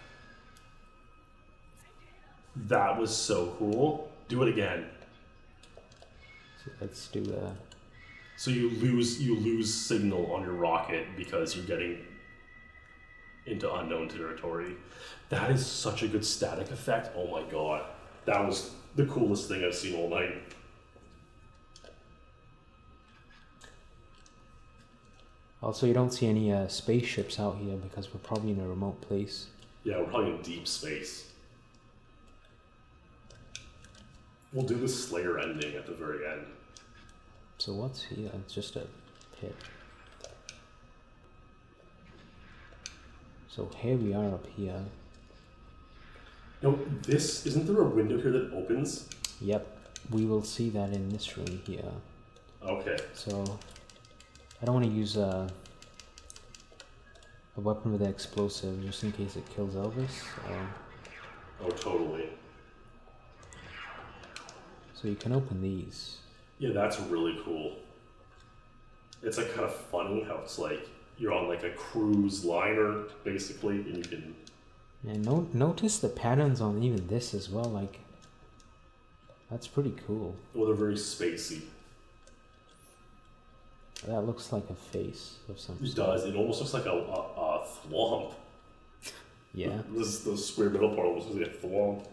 That was so cool. Do it again. So let's do that. So you lose signal on your rocket because you're getting into unknown territory. That is such a good static effect. Oh my god. That was the coolest thing I've seen all night. Also, you don't see any spaceships out here because we're probably in a remote place. Yeah, we're probably in deep space. We'll do the Slayer ending at the very end. So what's here? It's just a pit. So here we are up here. No, isn't there a window here that opens? Yep, we will see that in this room here. Okay. So I don't want to use a weapon with an explosive just in case it kills Elvis. Oh, totally. So you can open these. Yeah, that's really cool. It's like kind of funny how it's like you're on like a cruise liner basically, and you can. And notice the patterns on even this as well. Like, that's pretty cool. Well, they're very spacey. That looks like a face of some sort. It does. It almost looks like a thwomp. Yeah. The square middle part almost looks like a thwomp.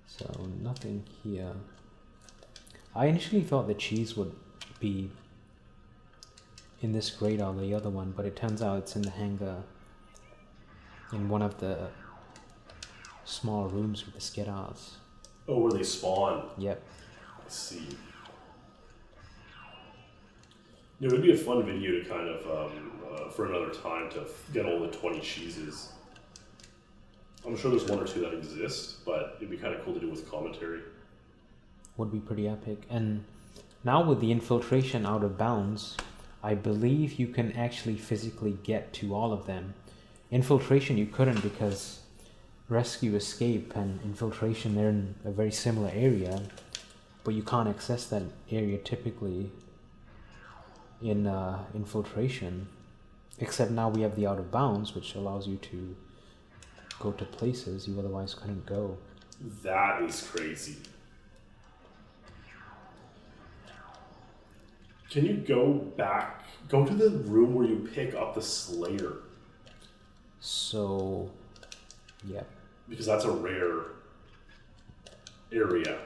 So nothing here. I initially thought the cheese would be in this grate or the other one, but it turns out it's in the hangar in one of the small rooms with the Skedars. Oh, where they spawn. Yep. I see. It would be a fun video to kind of, for another time, to get all the 20 cheeses. I'm sure there's one or two that exist, but it'd be kind of cool to do with commentary. Would be pretty epic. And now with the infiltration out of bounds, I believe you can actually physically get to all of them. Infiltration you couldn't because rescue, escape, and infiltration, they're in a very similar area, but you can't access that area typically in infiltration, except now we have the out of bounds, which allows you to go to places you otherwise couldn't go. That is crazy. Can you go to the room where you pick up the Slayer? So, yeah. Because that's a rare area.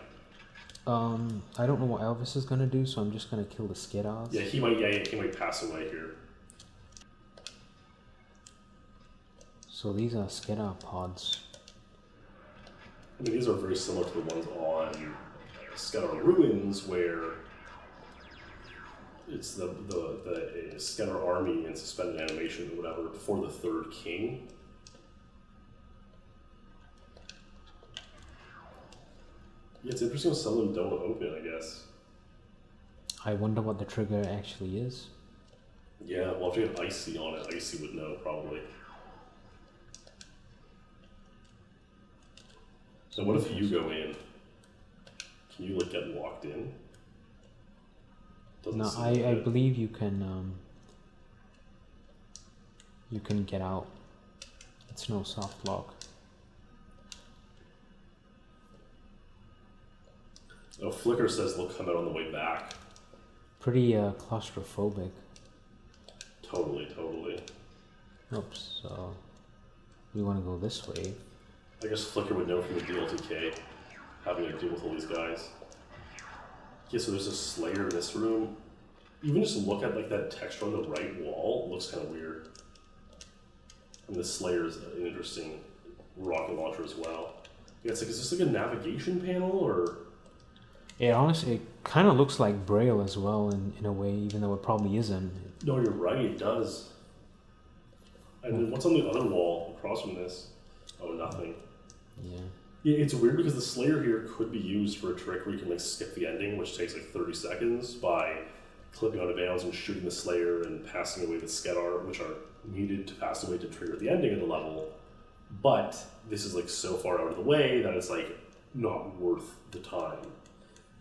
I don't know what Elvis is gonna do, so I'm just gonna kill the Skedars. Yeah, he might pass away here. So these are Skedar pods. I mean, these are very similar to the ones on Skedar Ruins, where it's the Skedar army in suspended animation or whatever before the third king. Yeah, it's interesting some of them don't open, I guess. I wonder what the trigger actually is. Yeah, well, if you had Icy on it, Icy would know, probably. So what if you go in? Can you, like, get locked in? No, I believe you can get out. It's no soft lock. Oh, Flicker says they'll come out on the way back. Pretty claustrophobic. Totally. Oops, so we want to go this way. I guess Flicker would know from the DLTK, having to deal with all these guys. Yeah, so there's a Slayer in this room. Even just look at like that texture on the right wall, it looks kind of weird. And the Slayer is an interesting rocket launcher as well. Yeah, it's like, is this like a navigation panel or? It honestly, it kind of looks like Braille as well in a way, even though it probably isn't. No, you're right, it does. And then what's on the other wall across from this? Oh, nothing. Yeah. Yeah, it's weird because the Slayer here could be used for a trick where you can like skip the ending, which takes like 30 seconds, by clipping out of bounds and shooting the Slayer and passing away the Skedar, which are needed to pass away to trigger the ending of the level. But this is like so far out of the way that it's like not worth the time.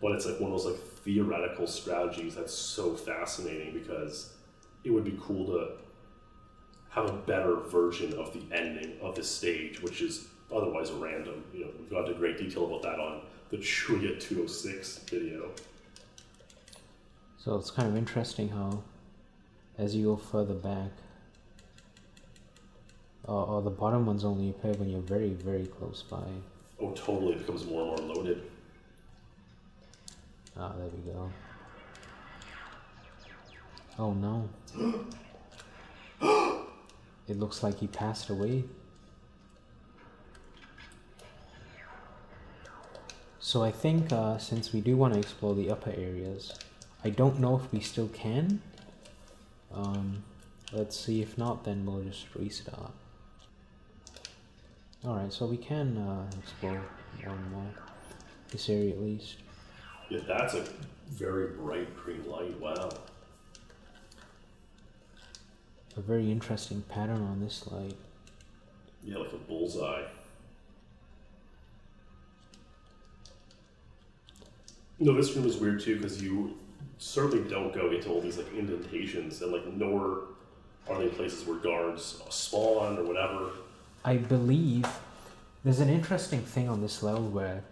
But it's like one of those like theoretical strategies that's so fascinating because it would be cool to have a better version of the ending of this stage, which is otherwise random. You know, we've gone into great detail about that on the Juliet 206 video. So it's kind of interesting how, as you go further back, or the bottom ones only appear when you're very, very close by. Oh, totally. It becomes more and more loaded. Ah, there we go. Oh no. It looks like he passed away. So I think since we do want to explore the upper areas, I don't know if we still can. Let's see, if not, then we'll just restart. Alright, so we can explore more and more. This area at least. Yeah, that's a very bright green light. Wow. A very interesting pattern on this light. Yeah, like a bullseye. No, this room is weird too because you certainly don't go into all these like indentations and like nor are they places where guards spawn or whatever. I believe there's an interesting thing on this level where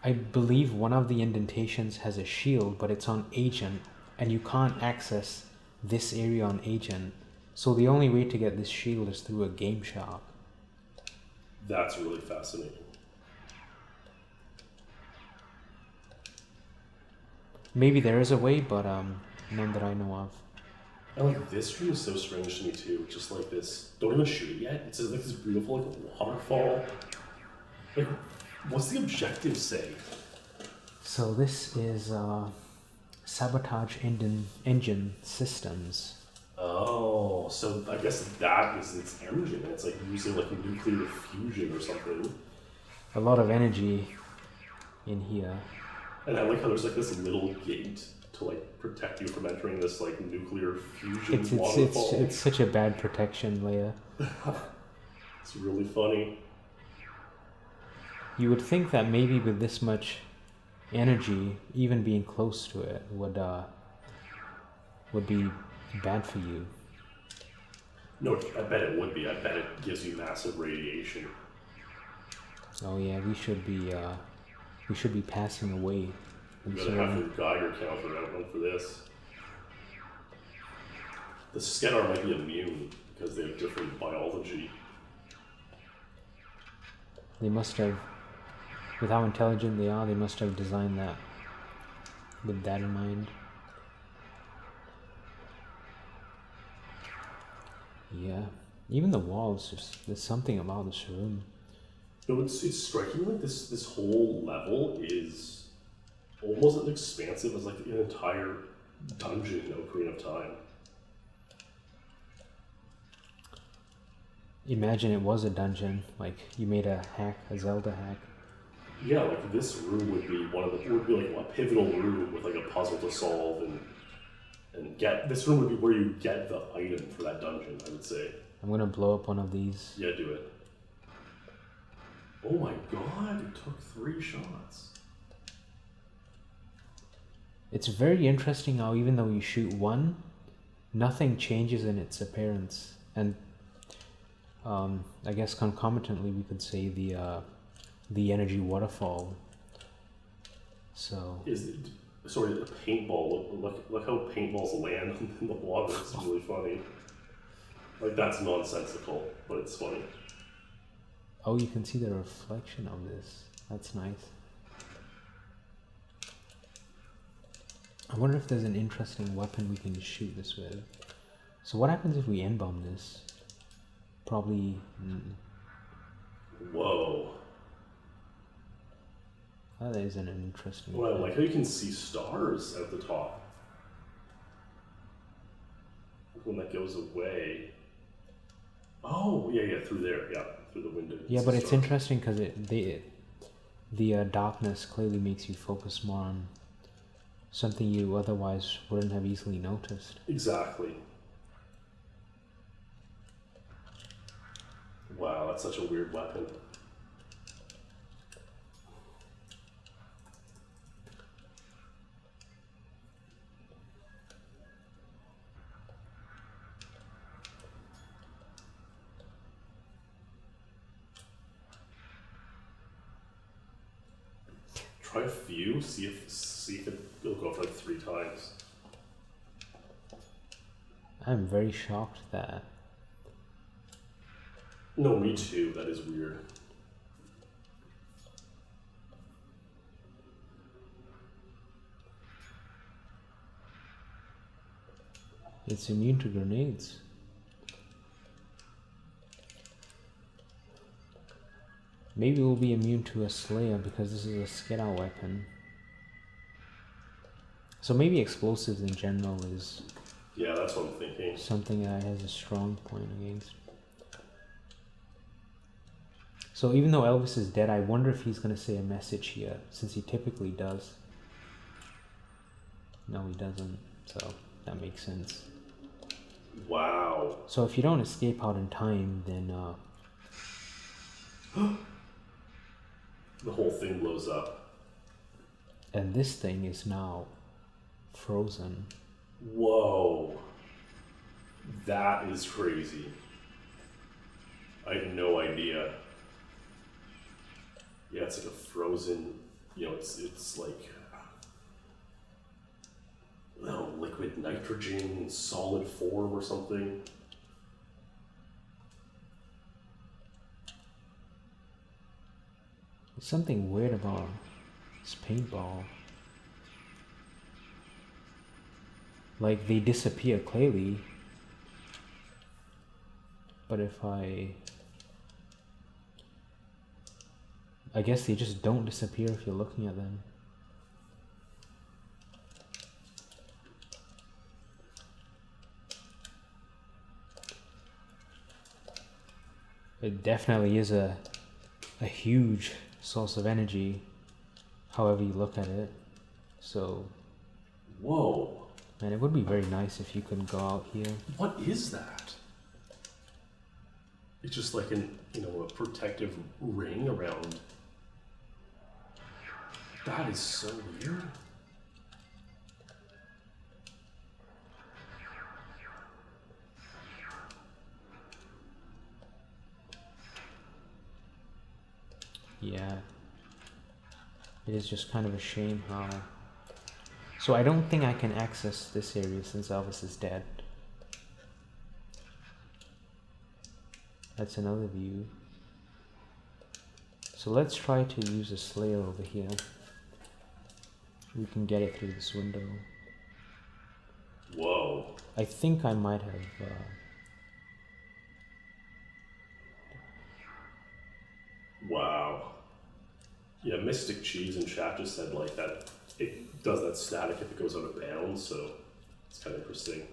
I believe one of the indentations has a shield, but it's on Agent, and you can't access this area on Agent. So the only way to get this shield is through a game shop. That's really fascinating. Maybe there is a way, but none that I know of. And like this room is so strange to me too. Just like this. Don't even shoot it yet. It's like this beautiful like waterfall. Like, what's the objective say? So this is sabotage engine systems. Oh, so I guess that is its engine. It's like using like nuclear fusion or something. A lot of energy in here. And I like how there's like this little gate to like protect you from entering this like nuclear fusion waterfall. It's such a bad protection layer. It's really funny. You would think that maybe with this much energy, even being close to it would be bad for you. No, I bet it would be. I bet it gives you massive radiation. Oh yeah, we should be passing away. You're gonna have your Geiger counter out one for this. The Skedar might be immune because they have different biology. They must have, with how intelligent they are, they must have designed that with that in mind. Yeah, even the walls, there's something about this room. No, it's striking like this whole level is almost as expansive as like an entire dungeon in Ocarina of Time. Imagine it was a dungeon, like you made a hack, a Zelda hack. Yeah, like this room would be would be like a pivotal room with like a puzzle to solve and get. This room would be where you get the item for that dungeon, I would say. I'm gonna blow up one of these. Yeah, do it. Oh my god, it took 3 shots. It's very interesting how even though you shoot one, nothing changes in its appearance. And I guess concomitantly we could say the energy waterfall. So Sorry, the paintball. Look how paintballs land in the water. It's really funny. Like that's nonsensical, but it's funny. Oh, you can see the reflection of this. That's nice. I wonder if there's an interesting weapon we can shoot this with. So what happens if we N-bomb this? Probably... Whoa. Oh, that is an interesting Well, I like how you can see stars at the top. When that goes away... Oh, yeah, through there, yeah, through the window. Yeah, but it's interesting because the darkness clearly makes you focus more on something you otherwise wouldn't have easily noticed. Exactly. Wow, that's such a weird weapon. Try a few, see if it'll go for like 3 times. I'm very shocked that... No, me too. That is weird. It's immune to grenades. Maybe we'll be immune to a Slayer because this is a skid-out weapon. So maybe explosives in general is... Yeah, that's what I'm thinking. Something that has a strong point against. So even though Elvis is dead, I wonder if he's going to say a message here, since he typically does. No, he doesn't, so that makes sense. Wow. So if you don't escape out in time, then... The whole thing blows up. And this thing is now frozen. Whoa. That is crazy. I had no idea. Yeah, it's like a frozen, it's like, liquid nitrogen, solid form or something. There's something weird about this paintball. Like, they disappear clearly. But if I guess they just don't disappear if you're looking at them. It definitely is a huge source of energy, however you look at it. So, whoa. Man, it would be very nice if you could go out here. What is that? It's just like a protective ring around. That is so weird. Yeah. It is just kind of a shame how... So I don't think I can access this area since Elvis is dead. That's another view. So let's try to use a Slayer over here. We can get it through this window. Whoa. I think I might have... Wow. Yeah, Mystic Cheese in chat just said like that it does that static if it goes out of bounds, so it's kind of interesting.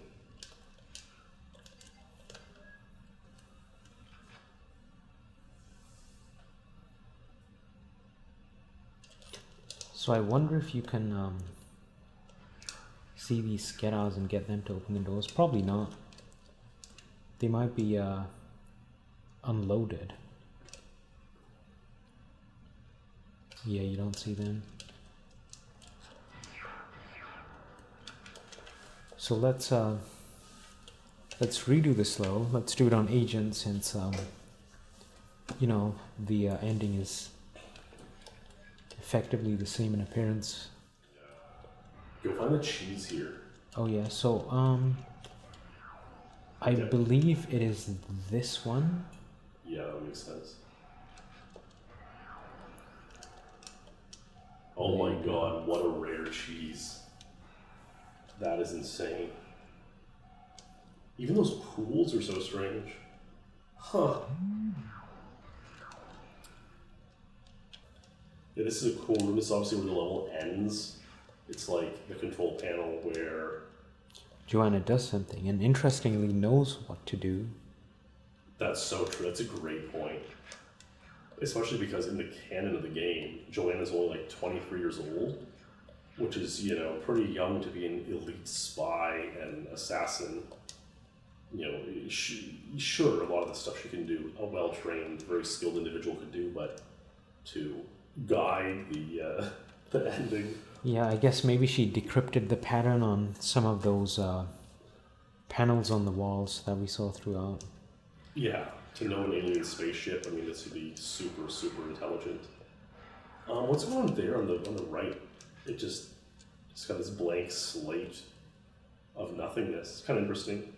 So I wonder if you can see these skedars and get them to open the doors. Probably not. They might be unloaded. Yeah, you don't see them. So let's redo this though. Let's do it on agent since you know the ending is effectively the same in appearance. Go find the cheese here. Oh yeah, so I believe it is this one. Yeah, that makes sense. Oh my god, what a rare cheese. That is insane. Even those pools are so strange. Huh. Yeah, this is a cool room. This is obviously where the level ends. It's like the control panel where Joanna does something and interestingly knows what to do. That's so true. That's a great point. Especially because in the canon of the game, Joanna's only like 23 years old, which is, you know, pretty young to be an elite spy and assassin. You know, sure, a lot of the stuff she can do, a well-trained, very skilled individual could do, but to guide the ending. Yeah, I guess maybe she decrypted the pattern on some of those panels on the walls that we saw throughout. Yeah, to know an alien spaceship, I mean, this would be super, super intelligent. What's going on there on the right? It's got this blank slate of nothingness. It's kind of interesting.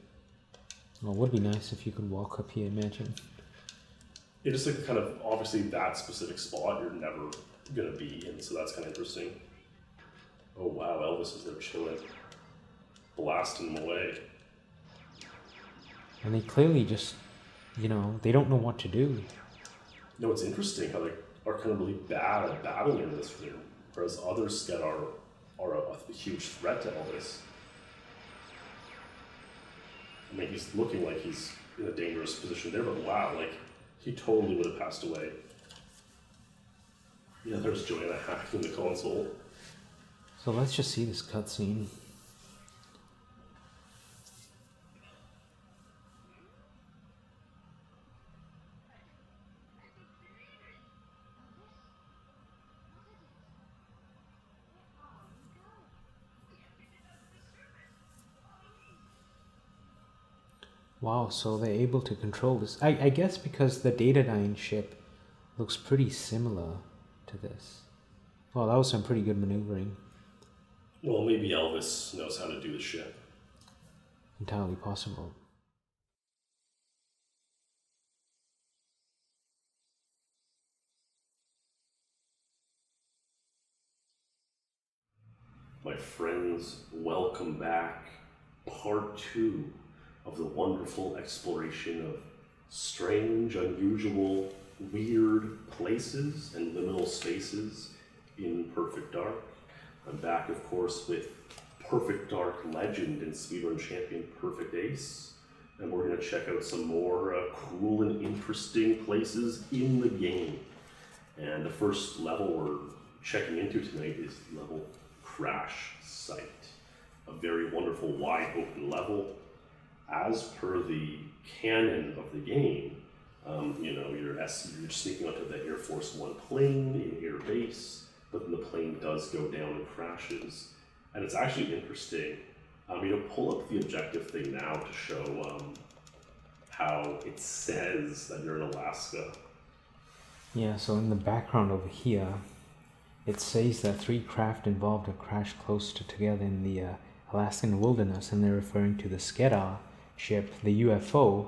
Well, it would be nice if you could walk up here, imagine. It just like kind of, obviously that specific spot you're never going to be in, so that's kind of interesting. Oh wow, Elvis is there chilling. Blasting them away. And they clearly just, you know, they don't know what to do. No, it's interesting how they are kind of really bad at battling in this room, whereas others that are a huge threat to Elvis. I mean, he's looking like he's in a dangerous position there, but wow, like, he totally would have passed away. Yeah, there's Joanna hacking the console. So let's just see this cutscene. Wow, so they're able to control this. I guess because the Datadyne ship looks pretty similar to this. Well, that was some pretty good maneuvering. Well, maybe Elvis knows how to do the ship. Entirely possible. My friends, welcome back. Part 2 of the wonderful exploration of strange, unusual, weird places and liminal spaces in Perfect Dark. I'm back, of course, with Perfect Dark legend and speedrun champion PerfectAce, and we're going to check out some more cool and interesting places in the game. And the first level we're checking into tonight is level Crash Site, a very wonderful wide open level. As per the canon of the game, you know, you're sneaking onto the Air Force One plane in Air Base, but then the plane does go down and crashes. And it's actually interesting. You know, pull up the objective thing now to show how it says that you're in Alaska. Yeah, so in the background over here, it says that 3 craft involved a crash close together in the Alaskan wilderness, and they're referring to the Skedar ship, the UFO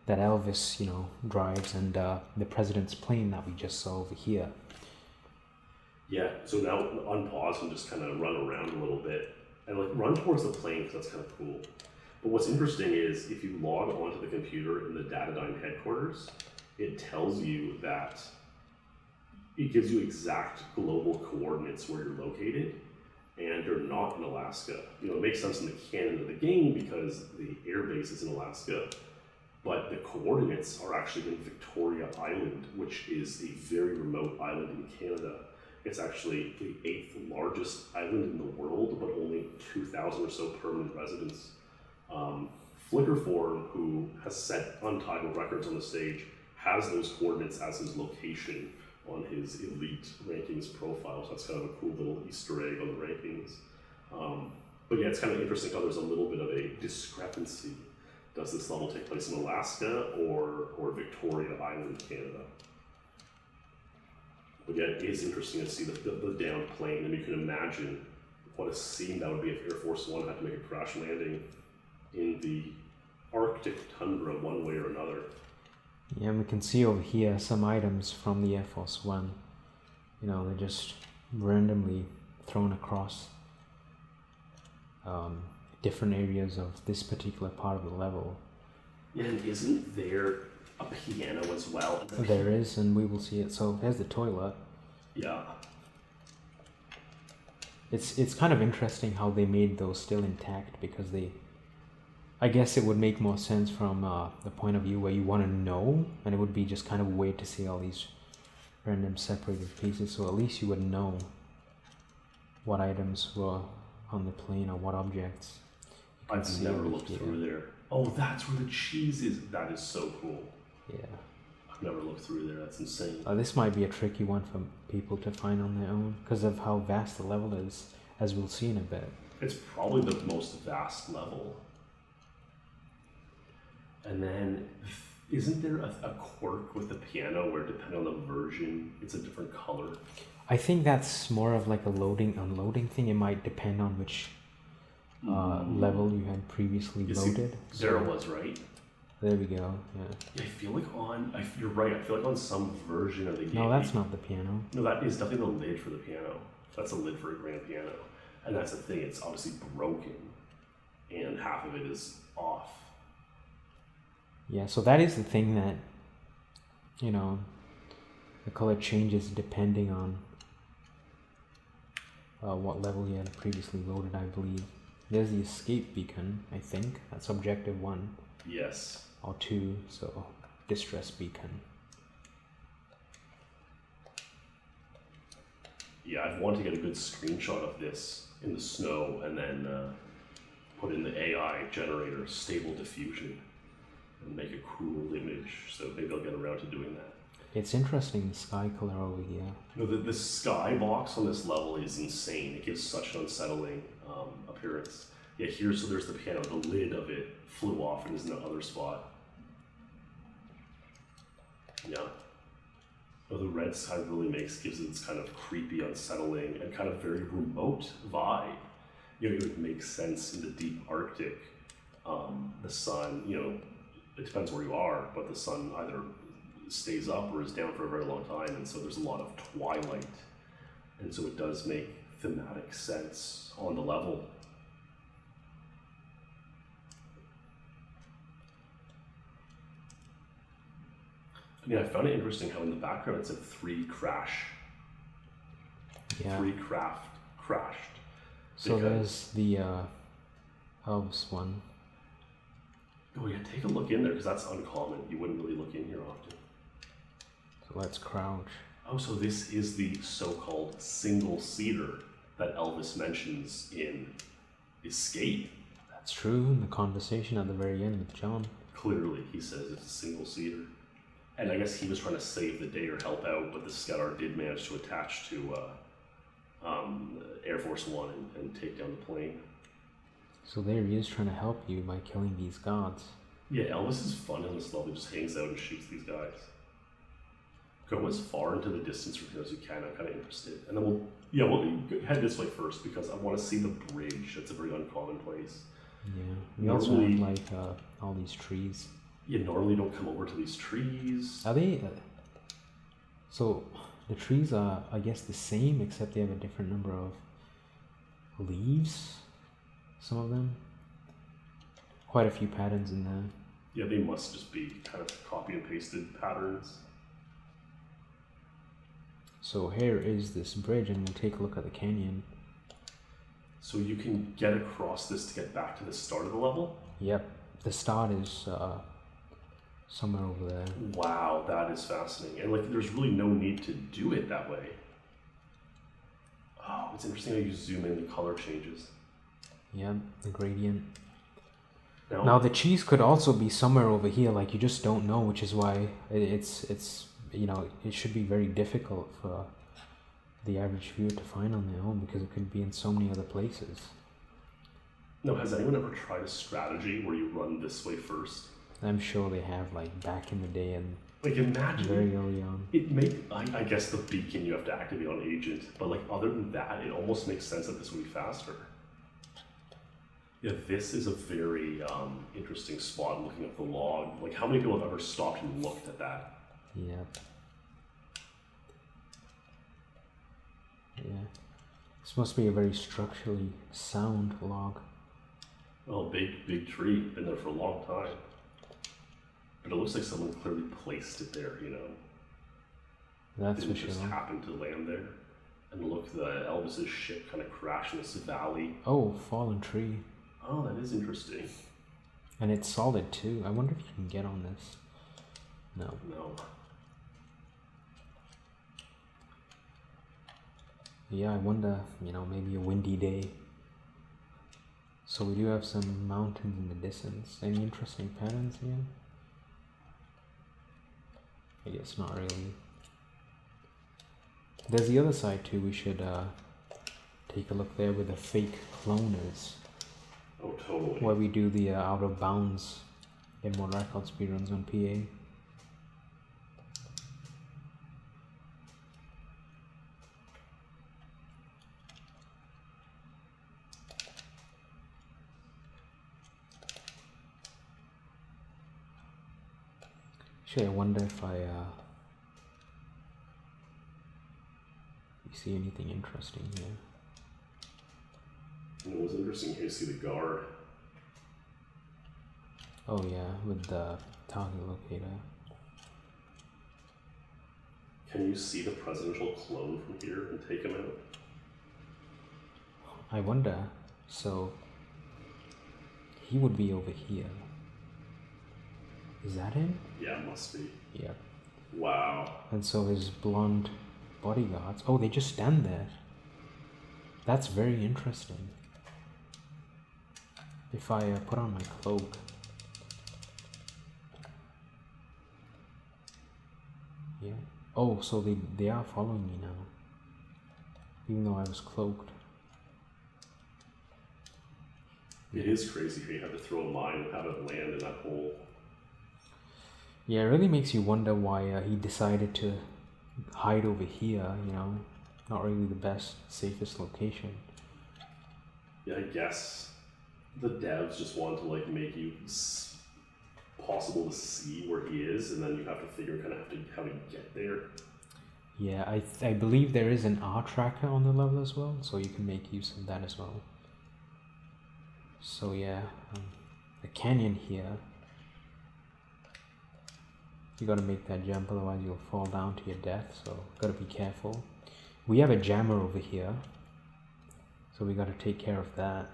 that Elvis, you know, drives, and the president's plane that we just saw over here. Yeah, so now unpause and just kind of run around a little bit and like run towards the plane because that's kind of cool. But what's interesting is if you log onto the computer in the Datadyne headquarters, it tells you that it gives you exact global coordinates where you're located, and you're not in Alaska. You know, it makes sense in the canon of the game because the air base is in Alaska, but the coordinates are actually in Victoria Island, which is a very remote island in Canada. It's actually the 8th largest island in the world, but only 2,000 or so permanent residents. Flickerform, who has set untitled records on the stage, has those coordinates as his location on his elite rankings profile, so that's kind of a cool little Easter egg on the rankings. But yeah, it's kind of interesting how there's a little bit of a discrepancy. Does this level take place in Alaska or Victoria Island, Canada? But yeah, it is interesting to see the down plane, and you can imagine what a scene that would be if Air Force One had to make a crash landing in the Arctic tundra one way or another. Yeah, and we can see over here some items from the Air Force One. You know, they're just randomly thrown across different areas of this particular part of the level. Yeah, and isn't there a piano as well? There is, and we will see it. So there's the toilet. Yeah. It's kind of interesting how they made those still intact, because I guess it would make more sense from the point of view where you want to know, and it would be just kind of weird to see all these random separated pieces, so at least you would know what items were on the plane or what objects. I've never looked through there. Oh, that's where the cheese is. That is so cool. Yeah. I've never looked through there. That's insane. This might be a tricky one for people to find on their own because of how vast the level is, as we'll see in a bit. It's probably the most vast level. And then, isn't there a quirk with the piano where, depending on the version, it's a different color? I think that's more of like a loading unloading thing. It might depend on which level you had previously loaded. There it was, right? There we go. Yeah. I feel like you're right. I feel like on some version of the game. No, that's not the piano. No, that is definitely the lid for the piano. That's a lid for a grand piano, and that's the thing. It's obviously broken, and half of it is off. Yeah, so that is the thing that, you know, the color changes depending on what level you had previously loaded, I believe. There's the escape beacon, I think. That's objective 1. Yes. Or 2, so distress beacon. Yeah, I'd want to get a good screenshot of this in the snow and then put in the AI generator stable diffusion and make a cool image. So maybe I'll get around to doing that. It's interesting, the sky color over here. You know, the sky box on this level is insane. It gives such an unsettling appearance. Yeah, so there's the piano. The lid of it flew off and is in another spot. Yeah. Oh, the red sky really gives it this kind of creepy, unsettling, and kind of very remote vibe. You know, it would make sense in the deep Arctic. The sun, you know, it depends where you are, but the sun either stays up or is down for a very long time, and so there's a lot of twilight, and so it does make thematic sense on the level. I mean, I found it interesting how in the background it said 3 crash. Yeah. 3 craft crashed. So there's the elves one. Oh yeah, take a look in there because that's uncommon. You wouldn't really look in here often. So let's crouch. Oh, so this is the so-called single-seater that Elvis mentions in Escape. That's true, in the conversation at the very end with John. Clearly, he says it's a single-seater. And I guess he was trying to save the day or help out, but the Scout did manage to attach to Air Force One and take down the plane. So there he is trying to help you by killing these gods. Yeah, Elvis is fun in this level. He just hangs out and shoots these guys. Go as far into the distance from here as you can. I'm kind of interested. And then we'll head this way first because I want to see the bridge. It's a very uncommon place. Yeah, we also have like all these trees. You normally don't come over to these trees. Are they? So the trees are, I guess, the same except they have a different number of leaves. Some of them. Quite a few patterns in there. Yeah, they must just be kind of copy and pasted patterns. So here is this bridge, and we'll take a look at the canyon. So you can get across this to get back to the start of the level? Yep. The start is somewhere over there. Wow, that is fascinating. And like, there's really no need to do it that way. Oh, it's interesting how you zoom in, the color changes. Yeah, the gradient. Now the cheese could also be somewhere over here, like you just don't know, which is why it's you know, it should be very difficult for the average viewer to find on their own because it could be in so many other places. No, has anyone ever tried a strategy where you run this way first? I'm sure they have, like back in the day and like imagine very early on. It I guess the beacon you have to activate on agent, but like other than that, it almost makes sense that this would be faster. Yeah, this is a very interesting spot looking at the log. Like how many people have ever stopped and looked at that? Yeah. Yeah. This must be a very structurally sound log. Oh, big tree. Been there for a long time. But it looks like someone clearly placed it there, you know. That's for sure. Didn't just happen to land there. And look, the Elvis's ship kind of crashed in this valley. Oh, fallen tree. Oh, that is interesting. And it's solid too. I wonder if you can get on this. No. No. Yeah, I wonder, you know, maybe a windy day. So we do have some mountains in the distance. Any interesting patterns here? I guess not really. There's the other side too. We should take a look there where the fake clone is. Oh, totally. Where we do the out of bounds in more record speedruns on PA. Actually, I wonder if you see anything interesting here. And it was interesting here to see the guard. Oh yeah, with the target locator. Can you see the presidential clone from here and take him out? I wonder. So he would be over here. Is that him? Yeah, it must be. Yeah. Wow. And so his blonde bodyguards. Oh, they just stand there. That's very interesting. If I put on my cloak. Yeah. Oh, so they are following me now. Even though I was cloaked. It is crazy how you have to throw a mine and have it land in that hole. Yeah, it really makes you wonder why he decided to hide over here, you know. Not really the best, safest location. Yeah, I guess the devs just want to like make you possible to see where he is, and then you have to figure kind of how to get there. Yeah, I believe there is an R tracker on the level as well, so you can make use of that as well. So yeah, the canyon here. You gotta make that jump, otherwise you'll fall down to your death, so gotta be careful. We have a jammer over here, so we gotta take care of that.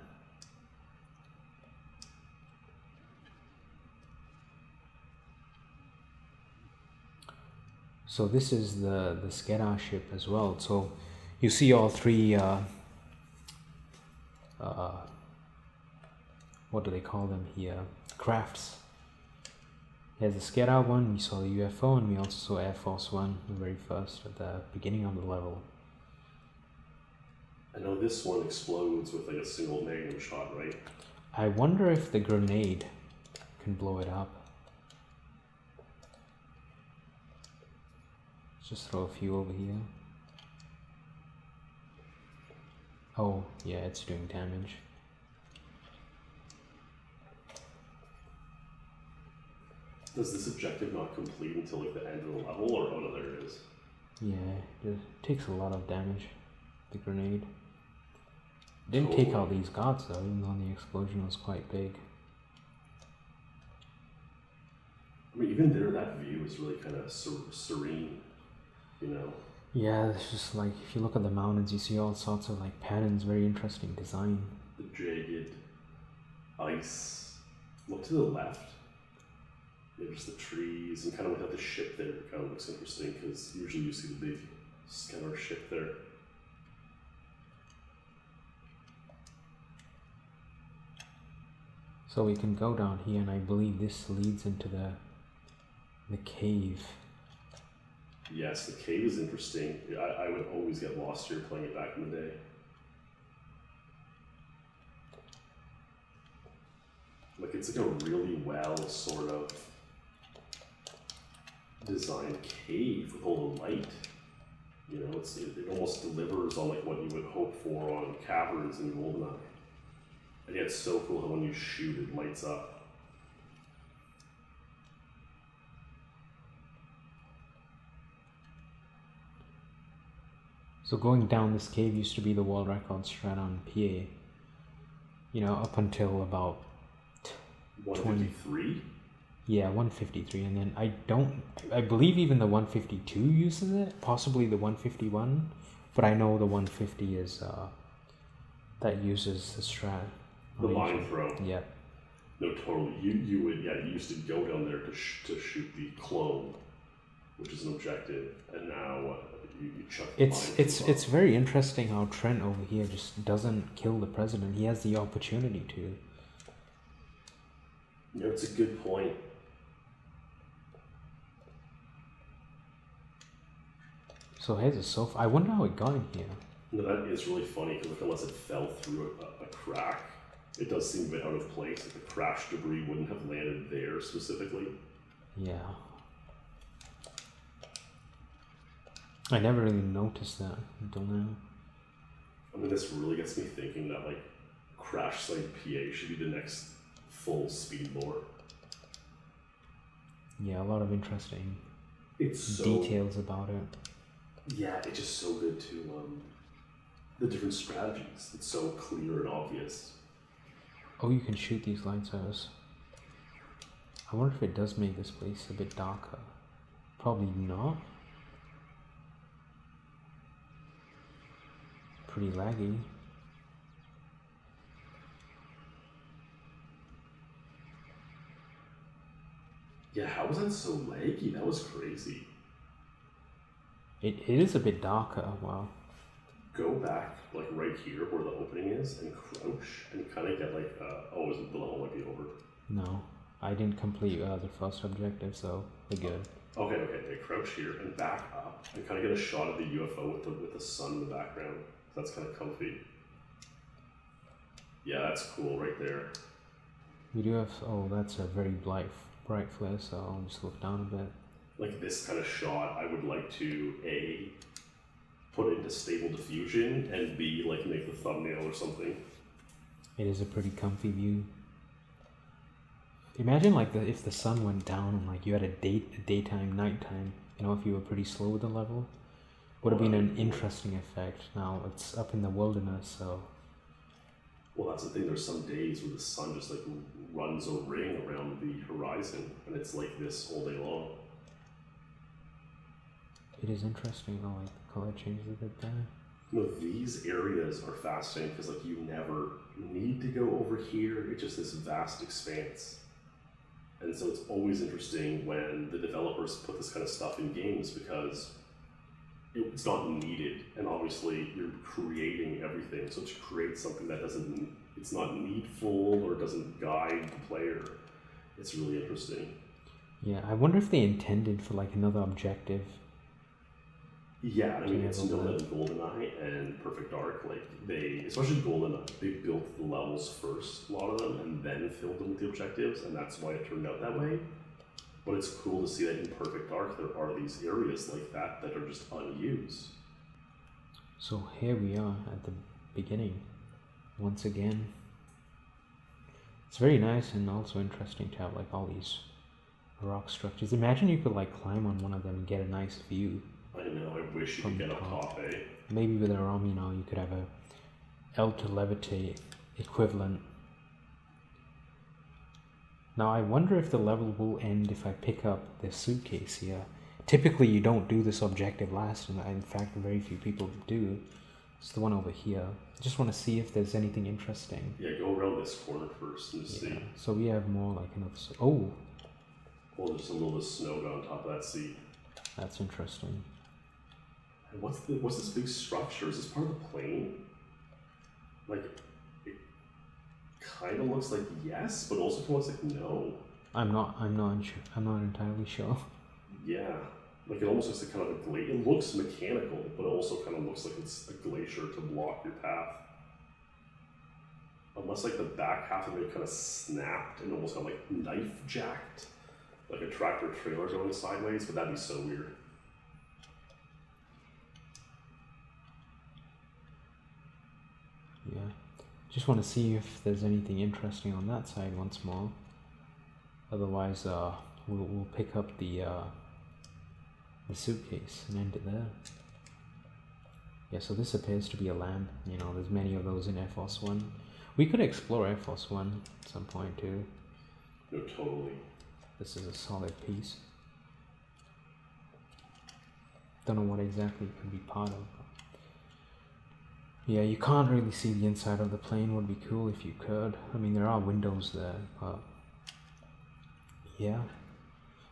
So this is the Skedar ship as well. So you see all three, what do they call them here? Crafts. There's the Skedar one, we saw the UFO, and we also saw Air Force One, the very first, at the beginning of the level. I know this one explodes with like a single magnum shot, right? I wonder if the grenade can blow it up. Let's just throw a few over here. Oh, yeah, it's doing damage. Does this objective not complete until like the end of the level, or oh no, there it is. Yeah, it takes a lot of damage, the grenade. Didn't take out these guards though, even though the explosion was quite big. I mean, even there, that view is really kind of serene, you know? Yeah, it's just like, if you look at the mountains, you see all sorts of like patterns, very interesting design. The jagged ice. Look to the left. There's the trees, and kind of without the ship there, it kind of looks interesting, because usually you see the big Skedar ship there. So we can go down here, and I believe this leads into the cave. Yes, the cave is interesting. I would always get lost here playing it back in the day. Like, it's like a really well sort of designed cave with all the light. You know, it almost delivers on like what you would hope for on caverns in GoldenEye. And yet it's so cool how when you shoot it lights up. So going down this cave used to be the world record strat on PA. You know, up until about 153? Yeah, 153, and then I believe even the 152 uses it, possibly the 151, but I know the 150 is, that uses the strat. The mine throw. Yeah. No, totally. You used to go down there to shoot the clone, which is an objective, and now you chuck the mine throw. It's very interesting how Trent over here just doesn't kill the president. He has the opportunity to. Yeah, it's a good point. So here's a sofa. I wonder how it got in here. No, that is really funny because unless it fell through a crack, it does seem a bit out of place. Like the crash debris wouldn't have landed there specifically. Yeah. I never really noticed that until now. I mean, this really gets me thinking that like crash site PA should be the next full SpeedLore. Yeah, a lot of interesting details about it. Yeah, it's just so good to the different strategies. It's so clear and obvious. Oh, you can shoot these lightsails. I wonder if it does make this place a bit darker. Probably not. Pretty laggy. Yeah, how was that so laggy? That was crazy. It is a bit darker. Wow. Go back, like right here where the opening is, and crouch, and kind of get like, oh, is it the level might be over? No, I didn't complete the first objective, so we're good. Okay, crouch here and back up, and kind of get a shot of the UFO with the sun in the background. That's kind of comfy. Yeah, that's cool right there. We do have, oh, that's a very bright flare, so I'll just look down a bit. Like this kind of shot, I would like to A, put into stable diffusion, and B, like make the thumbnail or something. It is a pretty comfy view. Imagine like if the sun went down and like you had a daytime, nighttime, you know, if you were pretty slow with the level. Would have been an interesting effect. Now it's up in the wilderness, so. Well, that's the thing. There's some days where the sun just like runs a ring around the horizon, and it's like this all day long. It is interesting. Oh, like the color changes a bit there. No, these areas are fascinating because like you never need to go over here. It's just this vast expanse, and so it's always interesting when the developers put this kind of stuff in games because it's not needed, and obviously you're creating everything. So to create something that it's not needful or doesn't guide the player, it's really interesting. Yeah, I wonder if they intended for like another objective. Yeah, I mean, it's known that in GoldenEye and Perfect Dark, like especially GoldenEye, they built the levels first, a lot of them, and then filled them with the objectives, and that's why it turned out that way. But it's cool to see that in Perfect Dark there are these areas like that that are just unused. So here we are at the beginning, once again. It's very nice and also interesting to have like all these rock structures. Imagine you could like climb on one of them and get a nice view. I know, I wish you could get up top, eh? Maybe with a ROM, you know, you could have a L to levitate equivalent. Now I wonder if the level will end if I pick up this suitcase here. Typically you don't do this objective last, and in fact very few people do. It's the one over here. I just want to see if there's anything interesting. Yeah, go around this corner first and see. So we have more like another... Oh! Well, there's a little bit of snow on top of that seat. That's interesting. And what's this big structure? Is this part of the plane? Like, it kind of looks like yes, but also kind of looks like no. I'm not entirely sure. Yeah, like it almost looks like kind of a glacier. It looks mechanical, but it also kind of looks like it's a glacier to block your path. Unless like the back half of it kind of snapped and almost got like knife jacked, like a tractor trailer going sideways, but that'd be so weird. Yeah, just want to see if there's anything interesting on that side once more. Otherwise, we'll pick up the suitcase and end it there. Yeah, so this appears to be a lamp. You know, there's many of those in Air Force One. We could explore Air Force One at some point too. No, totally. This is a solid piece. Don't know what exactly it could be part of. Yeah, you can't really see the inside of the plane. Would be cool if you could. I mean, there are windows there, but yeah.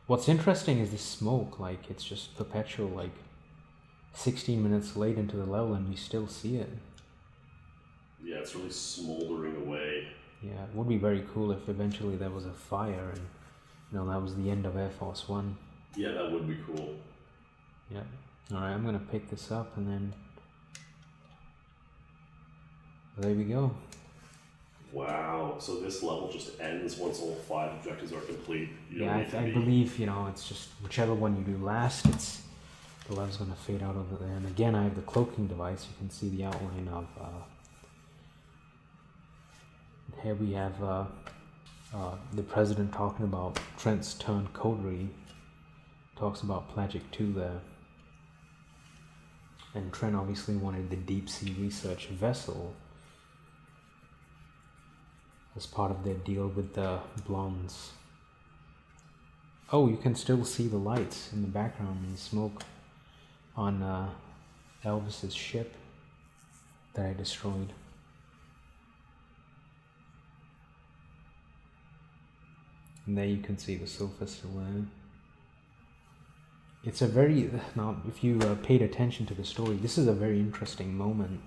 What's interesting is this smoke. Like, it's just perpetual. Like, 16 minutes late into the level, and we still see it. Yeah, it's really smoldering away. Yeah, it would be very cool if eventually there was a fire, and you know that was the end of Air Force One. Yeah, that would be cool. Yeah. All right, I'm gonna pick this up, and then. There we go. Wow, so this level just ends once all 5 objectives are complete. Yeah, I believe, you know, it's just whichever one you do last, the level's going to fade out over there. And again, I have the cloaking device. You can see the outline of... here we have the president talking about Trent's turn coterie. Talks about Pelagic II there. And Trent obviously wanted the deep sea research vessel as part of their deal with the blondes. Oh, you can still see the lights in the background and the smoke on Elvis's ship that I destroyed. And there you can see the sulfur still there. It's a very, now if you paid attention to the story, this is a very interesting moment.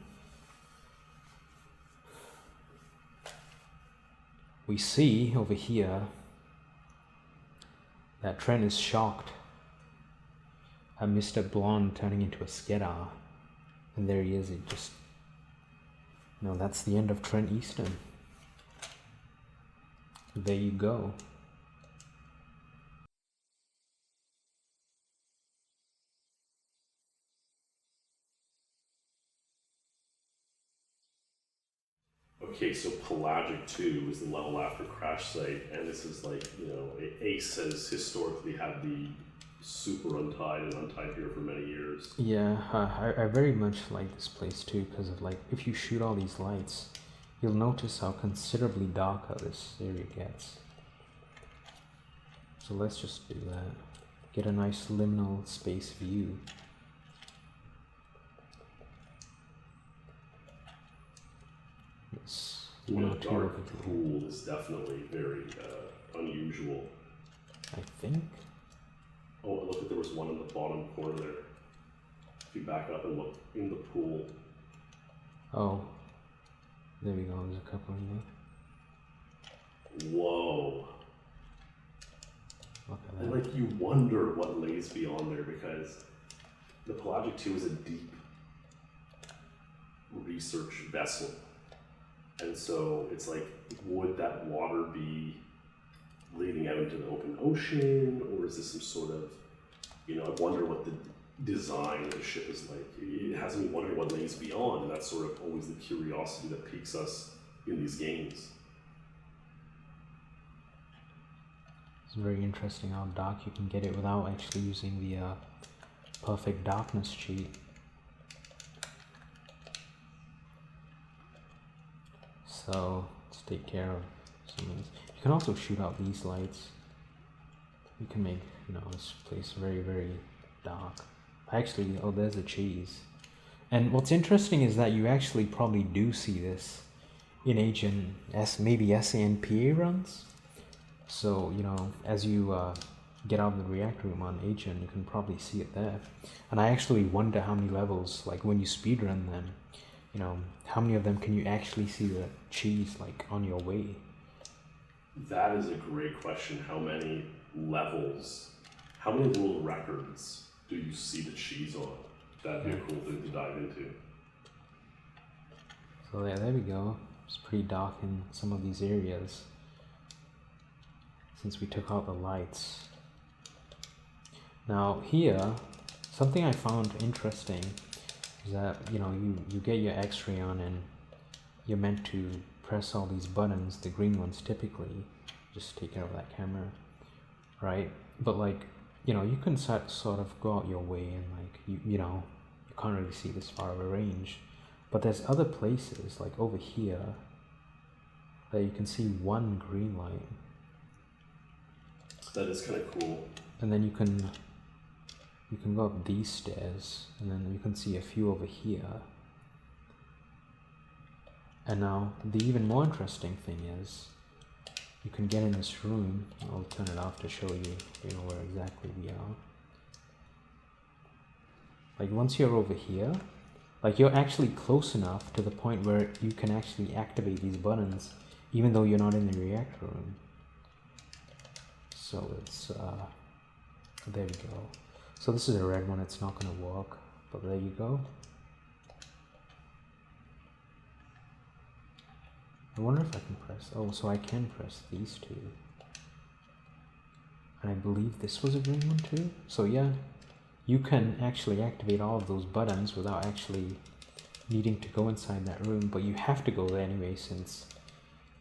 We see over here that Trent is shocked at Mr. Blonde turning into a Skedar. And there he is, it just... No, that's the end of Trent Easton. There you go. Okay, so Pelagic II is the level after Crash Site, and this is like, you know, Ace has historically had the super untied and untied here for many years. Yeah, I very much like this place too, because of like, if you shoot all these lights, you'll notice how considerably darker this area gets. So let's just do that. Get a nice liminal space view. Yes. You know, dark pool is definitely very unusual. I think. Oh, look, there was one in the bottom corner there. If you back up and look in the pool. Oh, there we go. There's a couple here. Whoa. Look at that. And like, you wonder what lays beyond there, because the Pelagic II is a deep research vessel. And so it's like, would that water be leading out into the open ocean, or is this some sort of, you know, I wonder what the design of the ship is like. It has me wondering what lays beyond, and that's sort of always the curiosity that piques us in these games. It's very interesting how dark you can get it without actually using the perfect darkness cheat. So let's take care of some of this. You can also shoot out these lights. You can make, you know, this place very, very dark. Actually, oh, there's a cheese. And what's interesting is that you actually probably do see this in Agent maybe SANPA runs. So, you know, as you get out of the reactor room on Agent, you can probably see it there. And I actually wonder how many levels, like when you speedrun them, you know, how many of them can you actually see the cheese like on your way? That is a great question. How many levels, how many little records do you see the cheese on? That'd be a cool thing to dive into. So yeah, there we go. It's pretty dark in some of these areas since we took out the lights. Now here, something I found interesting is that, you know, you get your X-ray on and you're meant to press all these buttons, the green ones typically, just take care of that camera, right? But like, you know, you can sort of go out your way and like, you know, you can't really see this far of a range. But there's other places, like over here, that you can see one green light. That is kind of cool. And then you can go up these stairs, and then you can see a few over here. And now, the even more interesting thing is, you can get in this room. I'll turn it off to show you, you know, where exactly we are. Like once you're over here, like you're actually close enough to the point where you can actually activate these buttons, even though you're not in the reactor room. So it's, there we go. So this is a red one, it's not gonna work, but there you go. I wonder if I can press, oh, so I can press these two. And I believe this was a green one too. So yeah, you can actually activate all of those buttons without actually needing to go inside that room, but you have to go there anyway since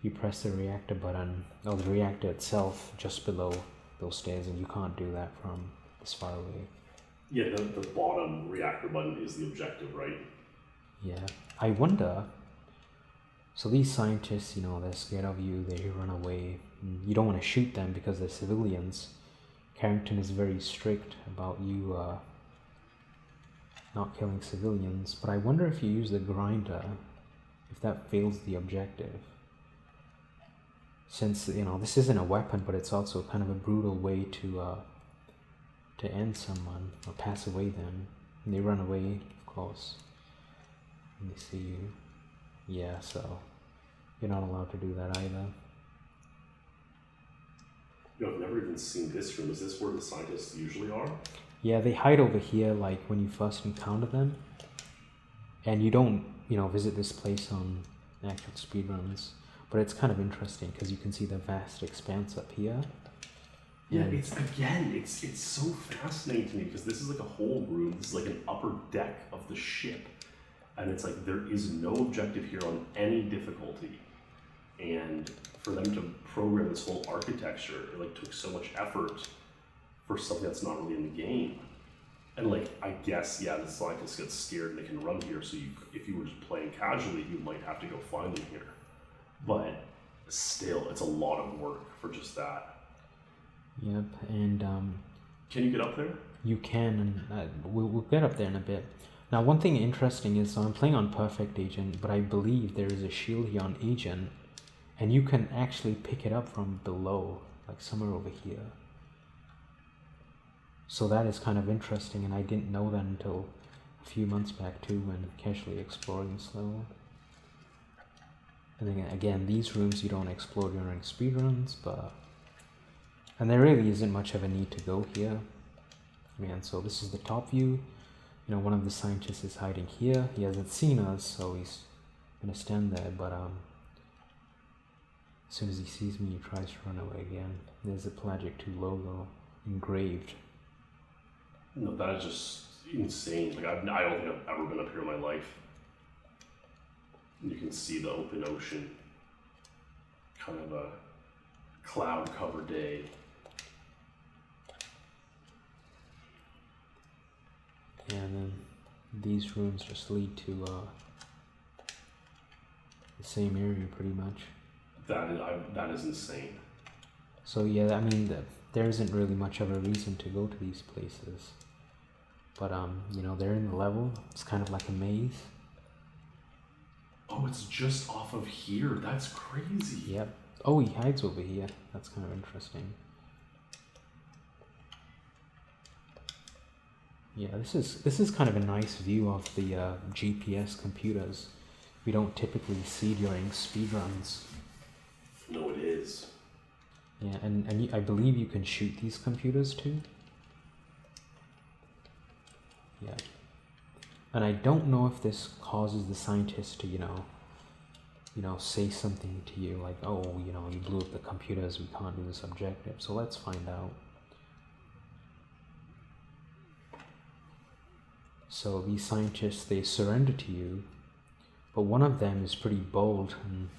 you press the reactor button, or the reactor itself, just below those stairs, and you can't do that from this far away. Yeah, the bottom reactor button is the objective, right? Yeah, I wonder, so these scientists, you know, they're scared of you, they run away. You don't want to shoot them because they're civilians. Carrington is very strict about you not killing civilians, but I wonder if you use the grinder, if that fails the objective. Since, you know, this isn't a weapon, but it's also kind of a brutal way to end someone or pass away them. And they run away, of course. Let me see you. Yeah, so you're not allowed to do that either. You know, I've never even seen this room. Is this where the scientists usually are? Yeah, they hide over here, like when you first encounter them. And you don't, you know, visit this place on actual speedruns. But it's kind of interesting because you can see the vast expanse up here. Yeah, it's so fascinating to me because this is like a whole room. This is like an upper deck of the ship. And it's like there is no objective here on any difficulty. And for them to program this whole architecture, it like took so much effort for something that's not really in the game. And like, I guess, yeah, the scientists get scared and they can run here. So if you were just playing casually, you might have to go find them here. But still, it's a lot of work for just that. Yep, and can you get up there? You can, and we'll get up there in a bit. Now, one thing interesting is, so I'm playing on Perfect Agent, but I believe there is a shield here on Agent, and you can actually pick it up from below, like somewhere over here. So that is kind of interesting, and I didn't know that until a few months back too, when casually exploring this level. And then again, these rooms you don't explore during speedruns, but... And there really isn't much of a need to go here. And so this is the top view. You know, one of the scientists is hiding here. He hasn't seen us, so he's gonna stand there, but as soon as he sees me, he tries to run away again. There's a Pelagic II logo engraved. No, that is just insane. Like, I don't think I've ever been up here in my life. You can see the open ocean, kind of a cloud cover day. And then these rooms just lead to the same area pretty much. That is insane. So yeah, I mean, there isn't really much of a reason to go to these places. But you know, they're in the level. It's kind of like a maze. Oh, it's just off of here. That's crazy. Yep. Oh, he hides over here. That's kind of interesting. Yeah, this is kind of a nice view of the GPS computers. we don't typically see during speedruns. No, it is. Yeah, and I believe you can shoot these computers too. Yeah. And I don't know if this causes the scientists to, say something to you like, oh, you blew up the computers, we can't do this objective. So let's find out. So these scientists, they surrender to you, but one of them is pretty bold and,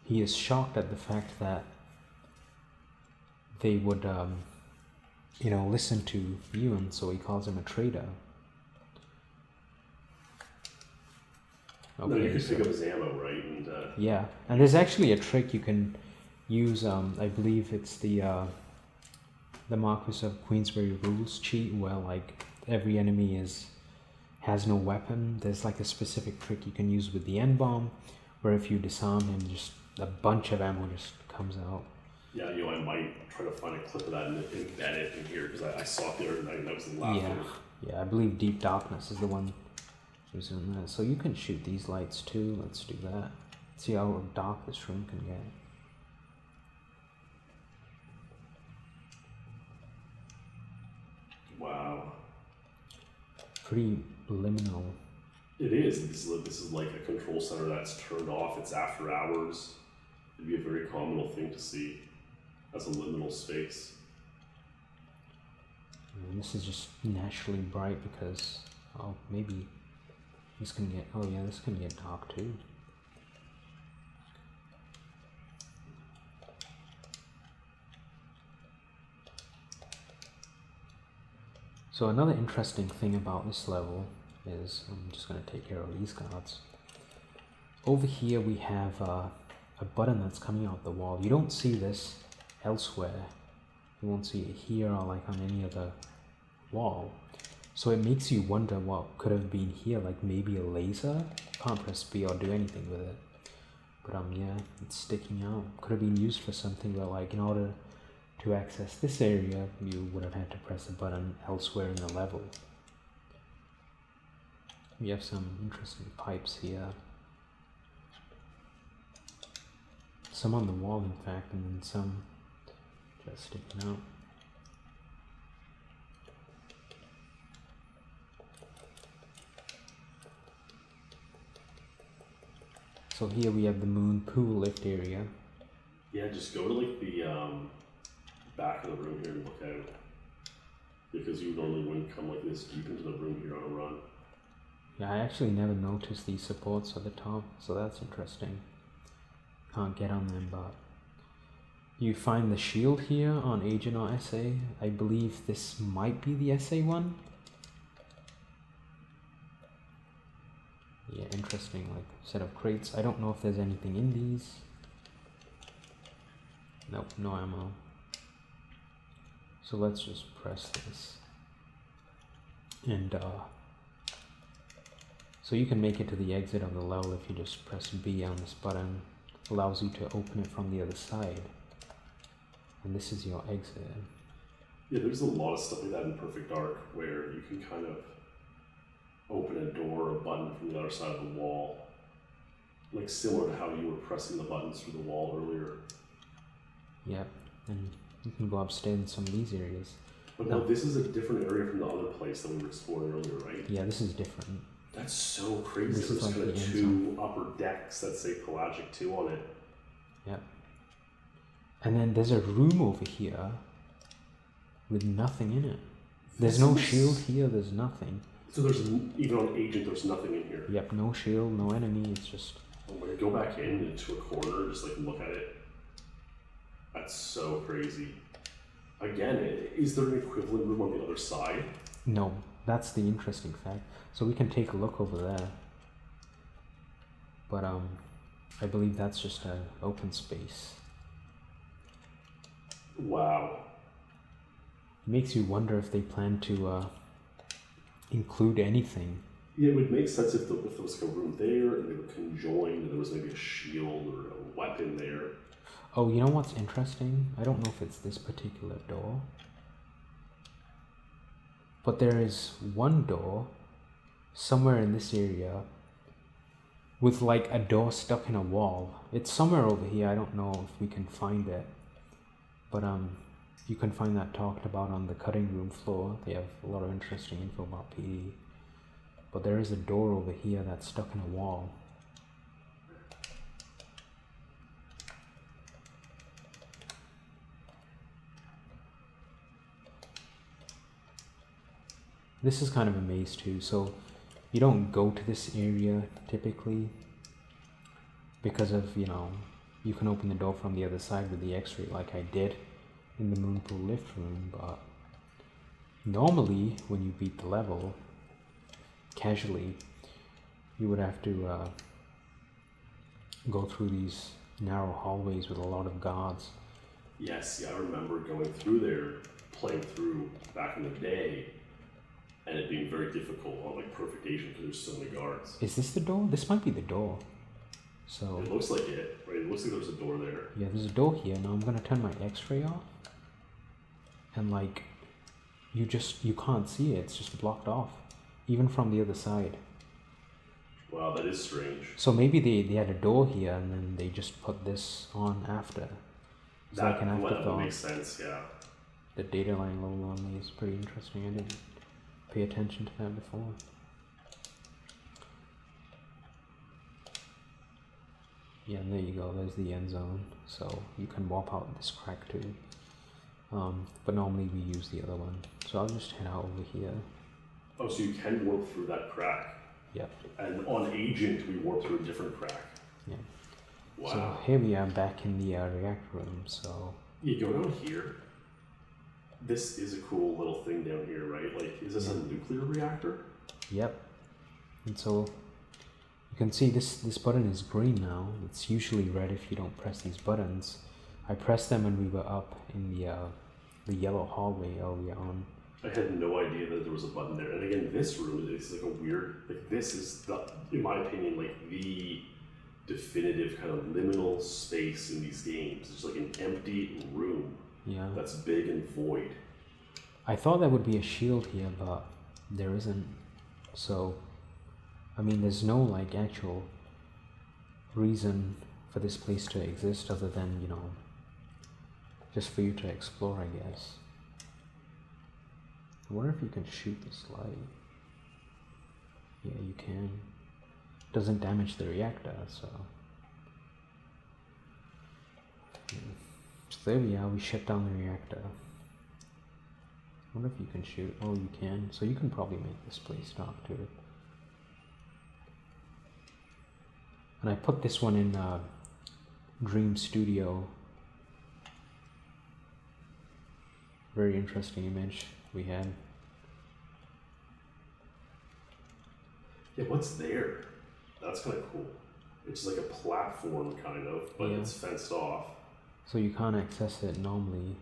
he is shocked at the fact that they would, listen to you, and so he calls him a traitor. Okay, no, you can pick up his ammo, right? And, yeah, and there's actually a trick you can use. I believe it's the Marquis of Queensberry rules cheat, where like every enemy has no weapon. There's like a specific trick you can use with the N-bomb, where if you disarm him, just a bunch of ammo just comes out. Yeah, I might try to find a clip of that and embed it in here, because I saw it the other night and I was laughing. Yeah, I believe Deep Darkness is the one who's in that. So you can shoot these lights too. Let's do that. See how dark this room can get. Wow. Pretty liminal. It is. This is like a control center that's turned off. It's after hours. It'd be a very common thing to see as a liminal space. And this is just naturally bright because, maybe this can get, this can get dark too. So another interesting thing about this level is, I'm just going to take care of these guards. Over here we have a button that's coming out the wall. You don't see this elsewhere. You won't see it here or like on any other wall. So it makes you wonder what could have been here, like maybe a laser? Can't press B or do anything with it. But yeah, it's sticking out. Could have been used for something where like in order to access this area, you would have had to press a button elsewhere in the level. We have some interesting pipes here. Some on the wall, in fact, and then some just sticking out. So here we have the moon pool lift area. Yeah, just go to like the back of the room here and look at it, because you normally wouldn't come like this deep into the room here on a run. Yeah, I actually never noticed these supports at the top, so that's interesting. Can't get on them, but you find the shield here on Agent or SA. I believe this might be the SA one. Yeah, interesting, like set of crates. I don't know if there's anything in these. Nope, no ammo. So let's just press this. And so you can make it to the exit of the level if you just press B on this button. Allows you to open it from the other side. And this is your exit. Yeah, there's a lot of stuff like that in Perfect Dark where you can kind of open a door or a button from the other side of the wall. Like similar to how you were pressing the buttons through the wall earlier. Yep, and you can go upstairs in some of these areas. But no, this is a different area from the other place that we were exploring earlier, right? Yeah, this is different. That's so crazy. This is There's like kind of the two upper decks that say Pelagic II on it. Yep. And then there's a room over here with nothing in it. There's no shield here, there's nothing. So there's, even on Agent, there's nothing in here. Yep, no shield, no enemy, it's just... Oh my god, go back into a corner, just like look at it. That's so crazy. Again, is there an equivalent room on the other side? No, that's the interesting fact. So we can take a look over there. But I believe that's just an open space. Wow. It makes you wonder if they plan to include anything. Yeah, it would make sense if there was like a room there and they were conjoined and there was maybe a shield or a weapon there. Oh, you know what's interesting? I don't know if it's this particular door. But there is one door somewhere in this area with like a door stuck in a wall. It's somewhere over here. I don't know if we can find it, but you can find that talked about on the cutting room floor. They have a lot of interesting info about PE. But there is a door over here that's stuck in a wall. This is kind of a maze too, so you don't go to this area typically because of, you know, you can open the door from the other side with the x-ray like I did in the Moonpool lift room, but normally when you beat the level casually, you would have to go through these narrow hallways with a lot of guards. Yes, yeah, I remember going through there, playing through back in the day, and it being very difficult on like PerfectAce because there's so many guards. Is this the door? This might be the door. So it looks like it, right? It looks like there's a door there. Yeah, there's a door here. Now I'm gonna turn my x-ray off. And like, you can't see it. It's just blocked off, even from the other side. Wow, that is strange. So maybe they had a door here and then they just put this on after. It's that, like an afterthought. That makes sense, yeah. The data line low on me is pretty interesting. I didn't pay attention to that before. Yeah, and there you go. There's the end zone. So you can warp out this crack too. But normally we use the other one. So I'll just head out over here. Oh, so you can warp through that crack. Yep. And on Agent, we warp through a different crack. Yeah. Wow. So here we are back in the reactor room. So you go down here. This is a cool little thing down here, right? Like, is this a nuclear reactor? Yep. And so you can see this button is green now. It's usually red if you don't press these buttons. I pressed them when we were up in the yellow hallway earlier on. I had no idea that there was a button there. And again, this room is like a weird, like this is, in my opinion, like the definitive kind of liminal space in these games. It's like an empty room. Yeah. That's big and void. I thought there would be a shield here, but there isn't. So, I mean, there's no like actual reason for this place to exist other than, you know, just for you to explore, I guess. I wonder if you can shoot this light. Yeah, you can. Doesn't damage the reactor, so. Yeah. So there we are, we shut down the reactor. I wonder if you can shoot. Oh, you can. So you can probably make this place dark too. And I put this one in Dream Studio. Very interesting image we had. Yeah, what's there? That's kind of cool. It's like a platform kind of, but it's fenced off. So you can't access it normally.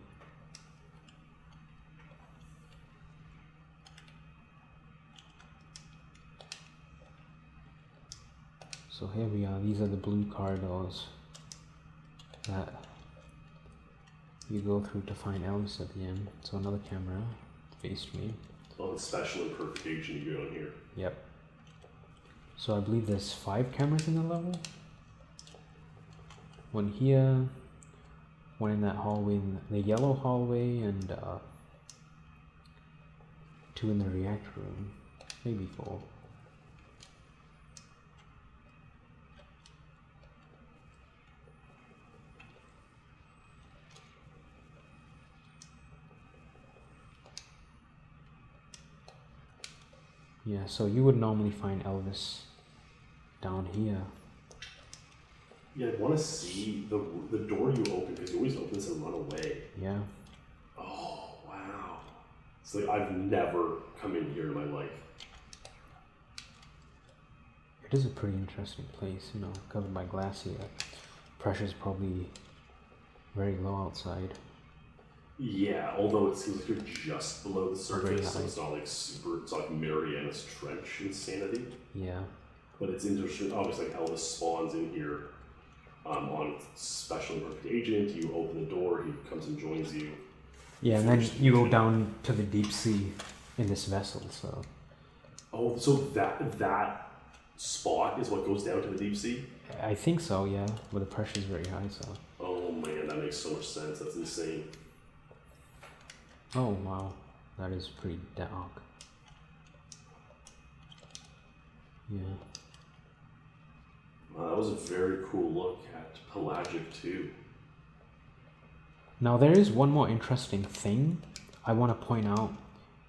So here we are, these are the blue corridors that you go through to find Elvis at the end. So another camera faced me. Well, it's special and perfect you go in here. Yep. So I believe there's 5 cameras in the level. One here, one in that hallway, in the yellow hallway, and 2 in the reactor room, maybe 4. Yeah, so you would normally find Elvis down here. Yeah, I want to see the door you open, because you always open this and run away. Yeah. Oh, wow. It's like I've never come in here in my life. It is a pretty interesting place, you know, covered by glass here. Pressure's probably very low outside. Yeah, although it seems like you're just below the surface, so it's not like super, it's like Mariana's Trench insanity. Yeah. But it's interesting, obviously like Elvis spawns in here on Special and Perfect Agent, you open the door, he comes and joins you. Yeah, and then you go down to the deep sea in this vessel, so Oh, so that spot is what goes down to the deep sea? I think so, yeah. But the pressure is very high, so. Oh man, that makes so much sense. That's insane. Oh wow, that is pretty dark. Yeah. Wow, that was a very cool look at Pelagic II. Now there is one more interesting thing I want to point out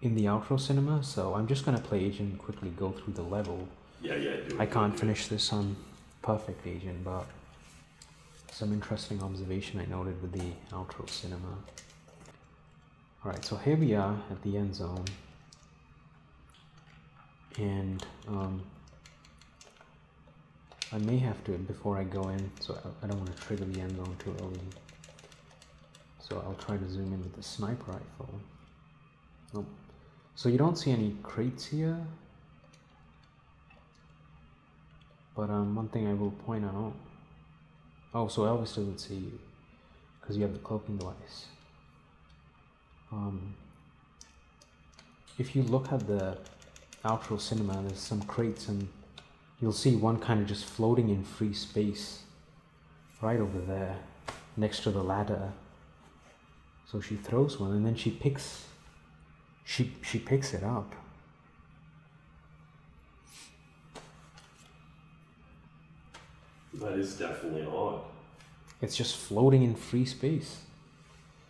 in the outro cinema, so I'm just going to play Agent and quickly go through the level. Yeah, do it. I can't finish this on perfect Agent, but some interesting observation I noted with the outro cinema. Alright, so here we are at the end zone. And I may have to, before I go in, so I don't want to trigger the end zone too early. So I'll try to zoom in with the sniper rifle. Nope. So you don't see any crates here. But one thing I will point out. Oh, so Elvis doesn't see you because you have the cloaking device. If you look at the outro cinema, there's some crates and you'll see one kind of just floating in free space right over there next to the ladder. So she throws one and then she picks it up. That is definitely odd. It's just floating in free space.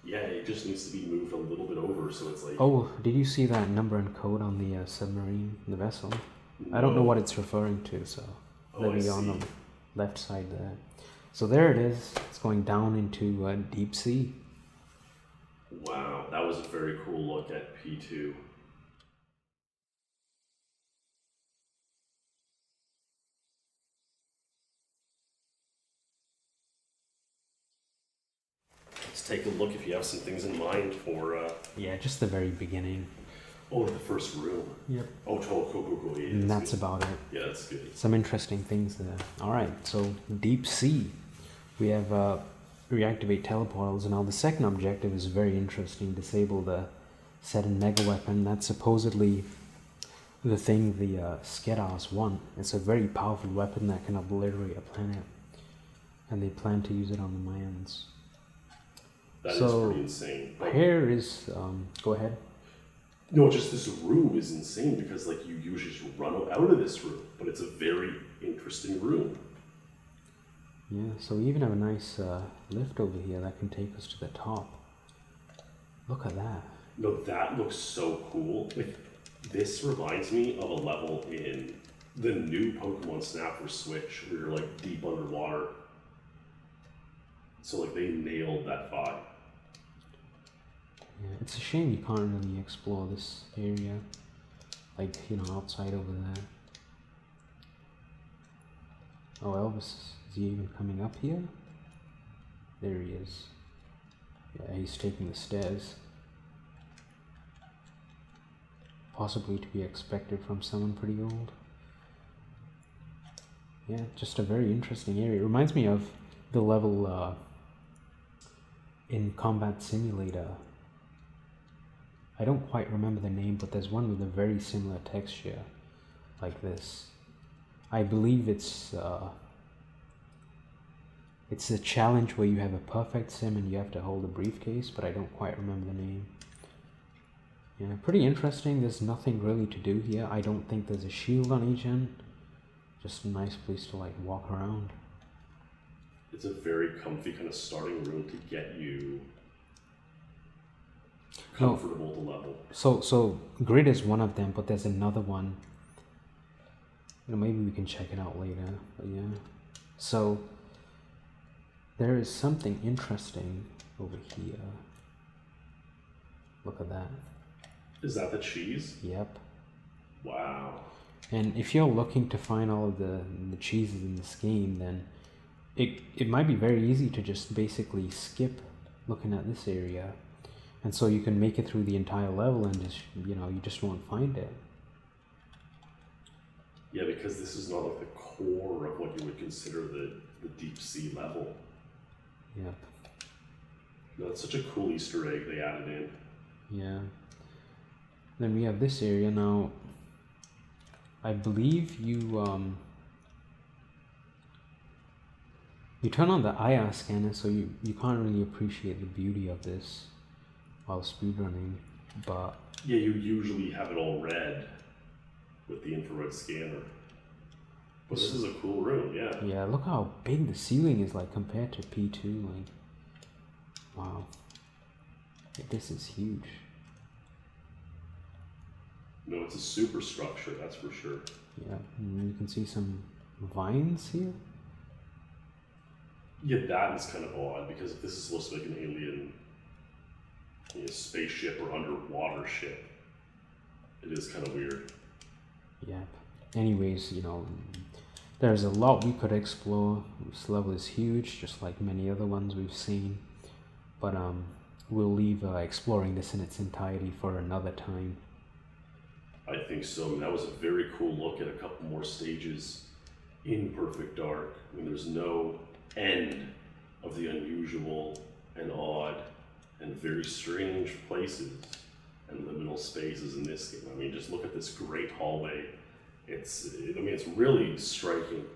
Yeah, it just needs to be moved a little bit over, so it's like... Oh, did you see that number and code on the submarine, the vessel? No. I don't know what it's referring to, so maybe on the left side there. So there it is. It's going down into deep sea. Wow, that was a very cool look at P2. Let's take a look if you have some things in mind for... Yeah, just the very beginning. Oh, the first room. Yep. Oh, cool. Yeah, and that's about it. Yeah, that's good. Some interesting things there. Alright, so deep sea. We have reactivate teleportals. Now the second objective is very interesting. Disable the set and mega weapon. That's supposedly the thing the Skedas want. It's a very powerful weapon that can obliterate a planet. And they plan to use it on the Mayans. That is pretty insane. Here is... go ahead. No, just this room is insane because like you usually just run out of this room, but it's a very interesting room. Yeah, so we even have a nice lift over here that can take us to the top. Look at that. No, that looks so cool. Like, this reminds me of a level in the new Pokemon Snap for Switch where you're like deep underwater. So like they nailed that vibe. Yeah, it's a shame you can't really explore this area, like, you know, outside over there. Oh, Elvis, is he even coming up here? There he is. Yeah, he's taking the stairs. Possibly to be expected from someone pretty old. Yeah, just a very interesting area. It reminds me of the level in Combat Simulator. I don't quite remember the name, but there's one with a very similar texture like this. I believe it's a challenge where you have a perfect sim and you have to hold a briefcase, but I don't quite remember the name. Yeah, pretty interesting. There's nothing really to do here. I don't think there's a shield on each end. Just a nice place to like walk around. It's a very comfy kind of starting room to get you comfortable to level. So grid is one of them, but there's another one. You know, maybe we can check it out later. But yeah. So there is something interesting over here. Look at that. Is that the cheese? Yep. Wow. And if you're looking to find all of the cheeses in this game, then it might be very easy to just basically skip looking at this area. And so you can make it through the entire level and just, you know, you just won't find it. Yeah, because this is not like the core of what you would consider the deep sea level. Yep. No, it's such a cool Easter egg they added in. Yeah. Then we have this area now. I believe you you turn on the IR scanner, so you can't really appreciate the beauty of this while speedrunning, but... Yeah, you usually have it all red with the infrared scanner. But this is a cool room, yeah. Yeah, look how big the ceiling is, like, compared to P2, like... Wow. This is huge. No, it's a superstructure, that's for sure. Yeah, and you can see some vines here. Yeah, that is kind of odd, because if this is supposed to be like an alien spaceship or underwater ship, it is kind of weird. Yeah. Anyways, there's a lot we could explore. This level is huge, just like many other ones we've seen. But we'll leave exploring this in its entirety for another time. I think so. I mean, that was a very cool look at a couple more stages in Perfect Dark. I mean, there's no end of the unusual and odd and very strange places and liminal spaces in this game. I mean, just look at this great hallway. It's really striking.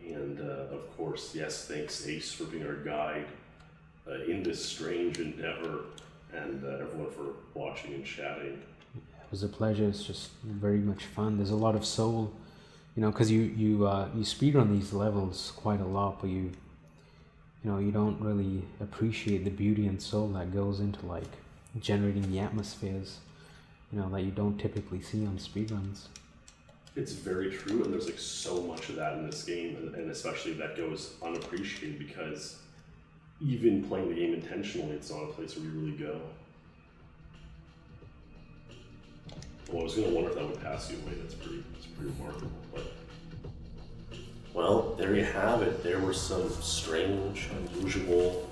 And of course, yes, thanks Ace for being our guide in this strange endeavor, and everyone for watching and chatting. It was a pleasure. It's just very much fun. There's a lot of soul, because you speedrun these levels quite a lot, but you don't really appreciate the beauty and soul that goes into like generating the atmospheres, that you don't typically see on speedruns. It's very true, and there's like so much of that in this game, and especially that goes unappreciated because even playing the game intentionally, it's not a place where you really go. Well, I was gonna wonder if that would pass you away. It's pretty remarkable. But well, there you have it. There were some strange, unusual,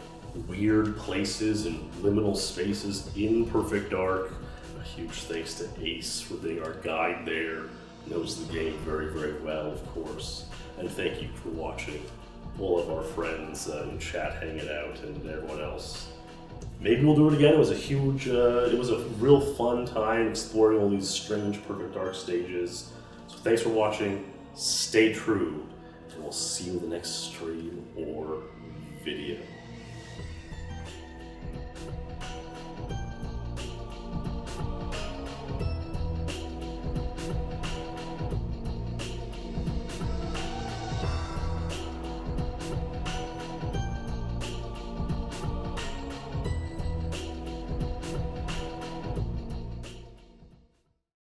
weird places and liminal spaces in Perfect Dark. A huge thanks to Ace for being our guide there. Knows the game very, very well, of course. And thank you for watching. All of our friends in chat hanging out and everyone else. Maybe we'll do it again. It was a real fun time exploring all these strange Perfect Dark stages. So thanks for watching. Stay true, and we'll see you in the next stream or video.